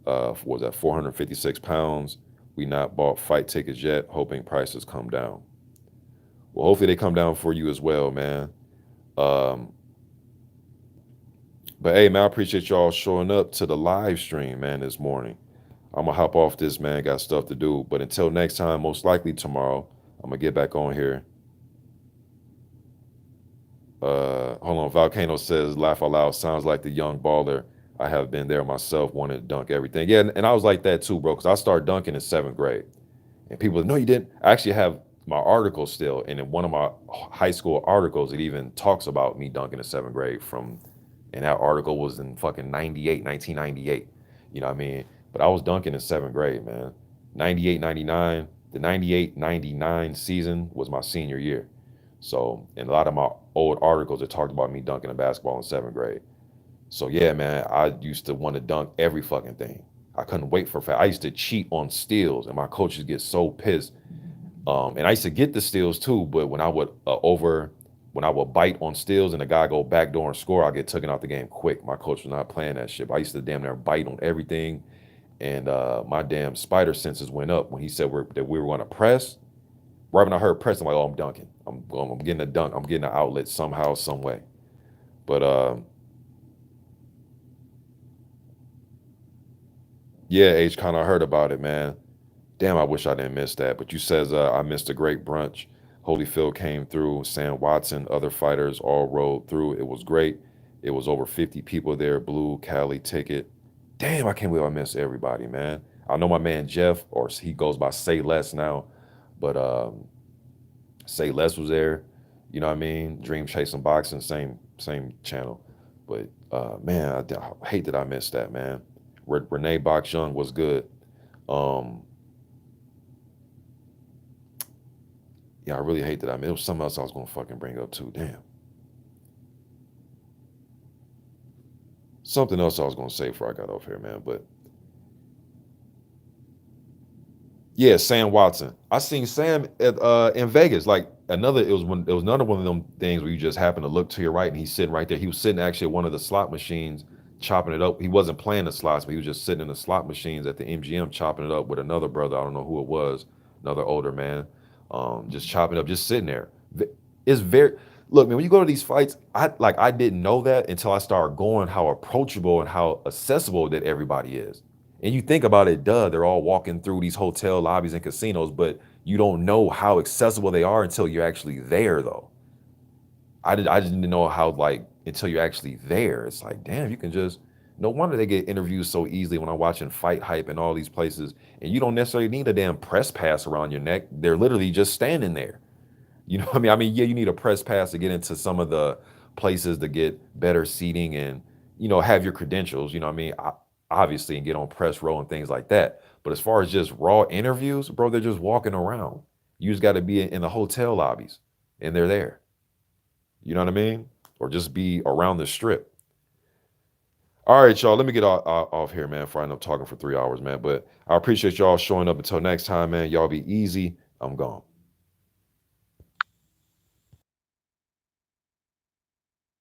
Was that 456 pounds? We not bought fight tickets yet, hoping prices come down. Well, hopefully they come down for you as well, man. But hey, man, I appreciate y'all showing up to the live stream, man, this morning. I'm going to hop off this, man. Got stuff to do. But until next time, most likely tomorrow, I'm going to get back on here. Hold on. Volcano says, laugh out loud. Sounds like the young baller. I have been there myself, wanted to dunk everything. Yeah, and I was like that too, bro, because I started dunking in 7th grade. And people, no, you didn't. I actually have my article still. And in one of my high school articles, it even talks about me dunking in 7th grade and that article was in fucking 1998. You know what I mean? But I was dunking in 7th grade, man. 98, 99, The 98-99 season was my senior year. So, in a lot of my old articles, it talked about me dunking a basketball in seventh grade. So yeah, man, I used to want to dunk every fucking thing. I couldn't wait for I used to cheat on steals, and my coaches get so pissed. And I used to get the steals too, but when I would bite on steals and the guy go backdoor and score, I get taken out the game quick. My coach was not playing that shit. But I used to damn near bite on everything, and my damn spider senses went up when he said that we were going to press. Right when I heard press, I'm like, oh, I'm dunking. I'm getting a dunk. I'm getting an outlet somehow, some way. But yeah, H kind of heard about it, man. Damn, I wish I didn't miss that. But you says I missed a great brunch. Holyfield came through. Sam Watson, other fighters all rode through. It was great. It was over 50 people there. Blue Cali ticket. Damn, I can't believe I missed everybody, man. I know my man Jeff, or he goes by Say Less now, but Say Less was there. You know what I mean? Dream Chasing Boxing, same channel. But man, I hate that I missed that, man. Renee Box Young was good. Um, Yeah, I really hate that. I mean, it was something else I was gonna fucking bring up too. Damn. Something else I was gonna say before I got off here, man. But yeah, Sam Watson. I seen Sam at in Vegas. Like it was another one of them things where you just happen to look to your right and he's sitting right there. He was sitting actually at one of the slot machines chopping it up. He wasn't playing the slots, but he was just sitting in the slot machines at the MGM chopping it up with another brother. I don't know who it was, another older man. Just chopping up, just sitting there. It's very look, man, when you go to these fights, I didn't know that until I started going how approachable and how accessible that everybody is. And you think about it, duh, they're all walking through these hotel lobbies and casinos, but you don't know how accessible they are until you're actually there, though. I just didn't know how, like, until you're actually there. It's like, damn, you can just, no wonder they get interviews so easily when I'm watching Fight Hype and all these places. And you don't necessarily need a damn press pass around your neck. They're literally just standing there. You know what I mean? I mean, yeah, you need a press pass to get into some of the places to get better seating and, have your credentials, you know what I mean? Obviously, and get on press row and things like that. But as far as just raw interviews, bro, they're just walking around. You just got to be in the hotel lobbies and they're there. You know what I mean? Or just be around the strip. All right, y'all, let me get off here, man, before I end up talking for 3 hours, man. But I appreciate y'all showing up. Until next time, man, y'all be easy. I'm gone.